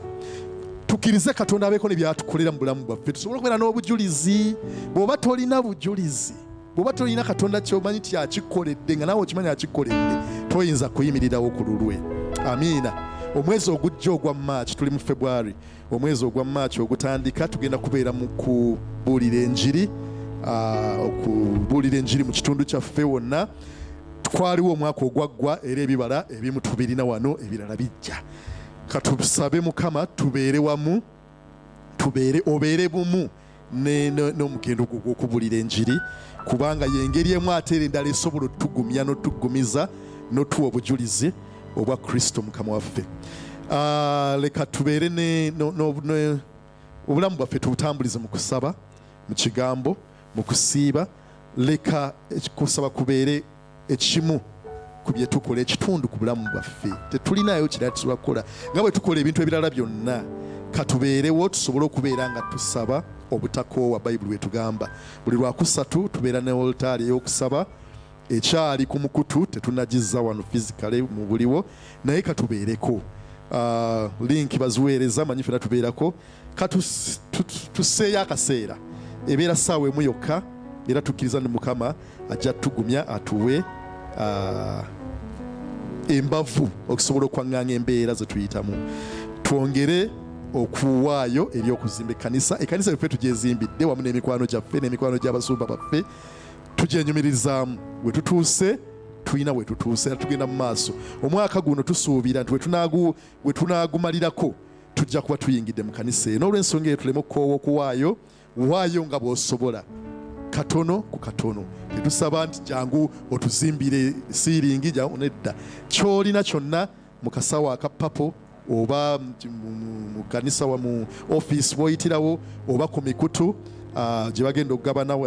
Tukkirize Katonda abeeko ne byatukolera mu bulamu bwaffe, tusobole okubeera n'obujulizi. Bw'oba tolina bujulizi, bw'oba tolina Katonda ky'omanyi ti akikoledde, nga naawe okimanyi akikoledde, toyinza kuyimirirawo ku lulwe. Amiina. omwezi ogujja ogwa March, tuli mu February, omwezi ogwa March ogutandika tugenda kubeera mu kubuulira enjiri, okubuulira enjiri mu kitundu kyaffe wonna. Twaliwo omwaka ogwaggwa era ebibala ebimu tubirina wano, ebirala bijja. Katusabe Mukama tubeere wamu, obeere bumu n'omugendo gw'okubulira enjiri, kubanga y'engeri emu ate endala esobola otugumya n'otugumiza n'otuwa obujulizi obwa Kristo Mukama waffe. Leka tubeere obulamu bwaffe tubutambulize mu kusaba, mu kigambo, mu kusiiba. Leka kusaba kubeere ekimu ku bye tukola, ekitundu ku bulamu bwaffe. Tetulinayo kirala tusobola kukola nga bwe tukola ebintu ebirala byonna. Katubeerewo tusobole okubeera nga tusaba obutakoowa. Bayibuli bwetugamba buli lwakusatu tubeera ne oltaari ey'okusaba ekyali ku mukutu, tetunagizza wano fizikale mu buliwo, naye katubeereko. Linki baziweereza, manyi fena tubeerako. Tuseeyo akaseera, ebeera ssaawa emu yokka, era tukkiriza ne Mukama ajja tugumya atuwe embavu okusobola okwaŋŋaŋa embeera ze tuyitamu. Twongere okuwaayo eri okuzimba ekkanisa. Ekkanisa yaffe tugyezimbidde wamu n'emikwano gyaffe n'emikwano gy'abasumba baffe, tugyenyumirizaamu. We tutuuse tulina we tutuuse, era tugenda mu maaso. Omwaka guno tusuubira nti we tunaagumalirako tujja kuba tuyingidde mu kanisa eyo. N'olw'ensonga eyo tuleme okukoowa okuwaayo, waayo nga bw'osobola, katono ku katono. Tetusaba nti jangu otuzimbire siiringi, jangu nedda. Ky'olina kyonna mu kasawo akapapo oba mu kanisa wa mu office bw'oyitirawo oba ku mikutu gye bagenda okugabana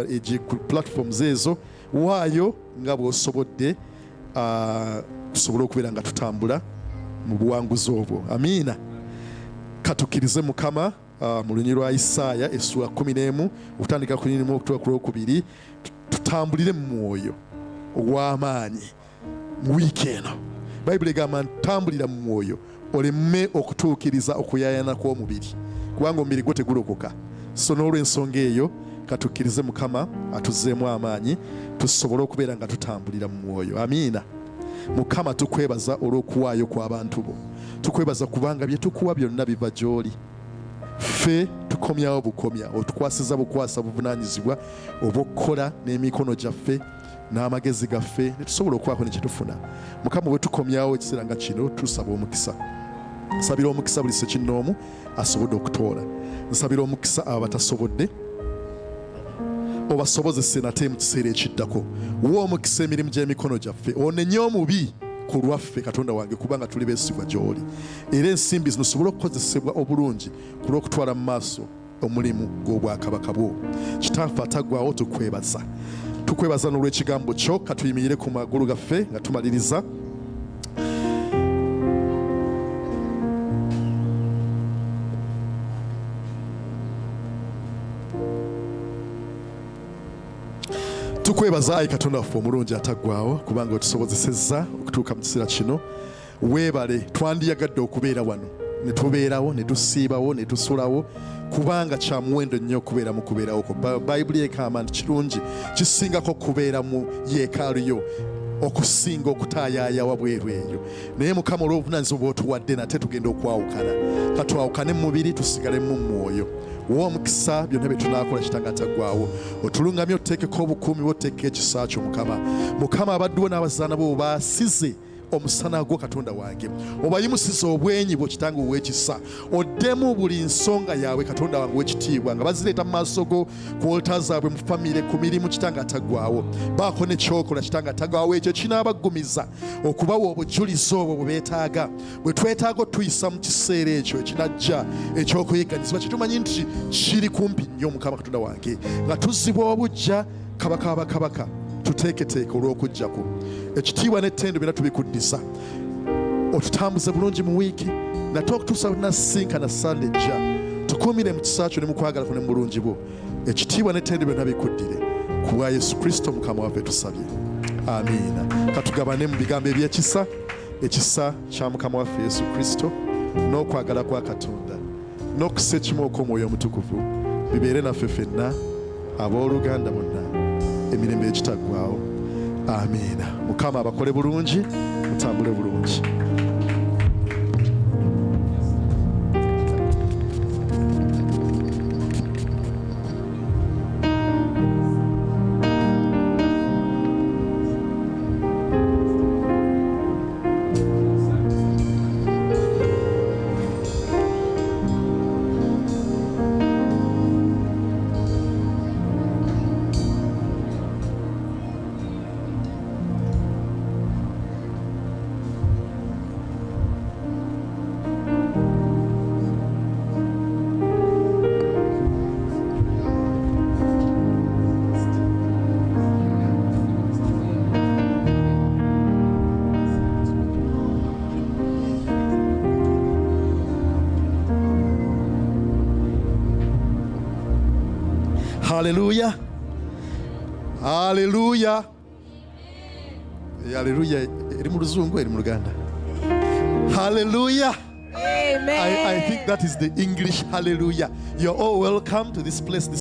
ku platforms ezo, waayo nga bw'osobodde, tusobole okubeera nga tutambula mu buwanguzi obwo. Amiina. Katukkirize Mukama mu lunyiriri lwa Isaaya essula 11 okutandika ku 1 okutuuka ku 2, tutambulire mu mwoyo ogw'amaanyi mu wiiki eno. Bayibuli egamba ntambulira mu mwoyo olemme okutuukiriza okuyaayana kw'omubiri, kubanga omubiri gwo tegulokoka. So n'olw'ensonga eyo katukkirize Mukama atuzzeemu amaanyi tusobole okubeera nga tutambulira mu mwoyo. Amiina. Mukama tukwebaza olw'okuwaayo kw'abantu bo, tukwebaza kubanga bye tukuwa byonna biva gy'oli. Ffe tukomyawo bukomya, otukwasiza bukwasa buvunaanyizibwa obw'okukola n'emikono gyaffe n'amagezi gaffe ne tusobola okubaako ne kye tufuna. Mukama bwe tukomyawo ekiseera nga kino tusaba omukisa. Nsabira omukisa buli ssekinnoomu asobodde okutoola. Nsabira omukisa abo batasobodde, obasobozese nate mu kiseera ekiddako. Wa omukisa emirimu gy'emikono gyaffe, onenye omubi ku lwaffe Katonda wange, kubanga tuli beesigwa gy'oli. Era ensimbi zino zisobole okukozesebwa obulungi ku lw'okutwala mu maaso omulimu gw'obwakabaka bwo. Kitaffe ataggwaawo tukwebaza. Tukwebaza n'olw'ekigambo kyo. Katuyimirire ku magulu gaffe nga tumaliriza. Tukwebaza ayi Katonda waffe omulungi ataggwaawo, kubanga otusobozesezza okutuuka mu kiseera kino. Weebale. Twandiyagadde okubeera wano, ne tubeerawo, ne tusiibawo, ne tusulawo, kubanga kya muwendo nnyo okubeera mu kubeerawo kwo. Bayibuli ekamba nti kirungi kisingako kubeera mu yeekaalu yo okusinga okutaayaaya wabweru eyo. Naye Mukama olw'obuvunaanyizibwa bw'otuwadde nate tugenda okwawukana. Katwawukane mu mubiri tusigalemu mu mwoyo. Wa omukisa byonna bye tunaakola kitanga ataggwaawo. Otulungamye otuteekeko obukuumi bwo, otuteekeko ekisa kyo Mukama. Mukama abadduwo n'abazaana bo baasize omusana gwo Katonda wange, obayimusiza obwenyi bwo Kitange ow'ekisa. Oddemu buli nsonga yaabwe Katonda wange ow'ekitiibwa, nga bazireeta mu maaso go ku olta zaabwe, mu famire, ku mirimu Kitange ataggwaawo. Baako ne kyokola Kitange ataggwaawo, ekyo kinaabagumiza okubawa obujulizi obwo bwe beetaaga, bwe twetaaga otuyisa mu kiseera ekyo ekinajja eky'okuyiganyizibwa, kitumanyi nti kiri kumpi nnyo Mukama Katonda wange, nga tuzibwa obujja kabaka abakabaka. Tuteeketeeke olw'okujjako. Ekitiibwa n'ettendo byonna tubikuddisa. Otutambuze bulungi mu wiiki, nate okutuusa tunasinkana Sande ejja. Tukuumire mu kisa kyo ne mu kwagala kwo ne mu bulungi bwo. Ekitiibwa n'ettendo byonna bikuddire. Ku bwa Yesu Kristo Mukama waffe tusabye. Amiina. Katugabane mu bigambo eby'ekisa, ekisa kya Mukama waffe Yesu Kristo, n'okwagala kwa Katonda, n'okussa ekimu okw'Omwoyo Omutukuvu bibeere naffe ffenna abooluganda bonna emirembe ekitaggwaawo. Amiina. Mukama abakole bulungi, mutambule bulungi. Hallelujah. Hallelujah. Hallelujah. Eri mu Luzungu, eri mu Luganda. Hallelujah. Amen. I think that is the English hallelujah. You're all welcome to this place this